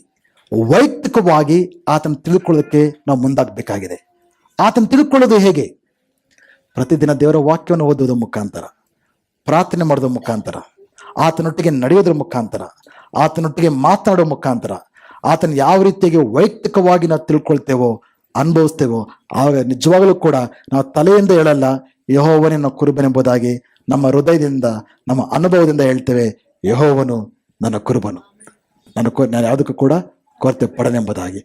ವೈಯಕ್ತಿಕವಾಗಿ ಆತನ ತಿಳ್ಕೊಳ್ಳೋದಕ್ಕೆ ನಾವು ಮುಂದಾಗಬೇಕಾಗಿದೆ. ಆತನ ತಿಳ್ಕೊಳ್ಳೋದು ಹೇಗೆ? ಪ್ರತಿದಿನ ದೇವರ ವಾಕ್ಯವನ್ನು ಓದುವುದರ ಮುಖಾಂತರ, ಪ್ರಾರ್ಥನೆ ಮಾಡೋದ್ರ ಮುಖಾಂತರ, ಆತನೊಟ್ಟಿಗೆ ನಡೆಯೋದ್ರ ಮುಖಾಂತರ, ಆತನೊಟ್ಟಿಗೆ ಮಾತನಾಡೋ ಮುಖಾಂತರ, ಆತನ ಯಾವ ರೀತಿಯಾಗಿ ವೈಯಕ್ತಿಕವಾಗಿ ನಾವು ತಿಳ್ಕೊಳ್ತೇವೋ, ಅನುಭವಿಸ್ತೇವೋ, ಆವಾಗ ನಿಜವಾಗಲೂ ಕೂಡ ನಾವು ತಲೆಯಿಂದ ಹೇಳಲ್ಲ, ಯೆಹೋವನೇ ನನ್ನ ಕುರುಬನೆಂಬುದಾಗಿ ನಮ್ಮ ಹೃದಯದಿಂದ, ನಮ್ಮ ಅನುಭವದಿಂದ ಹೇಳ್ತೇವೆ, ಯೆಹೋವನು ನನ್ನ ಕುರುಬನು, ನಾನು ಯಾವುದಕ್ಕೂ ಕೂಡ ಕೊರತೆ ಪಡನೆಂಬುದಾಗಿ.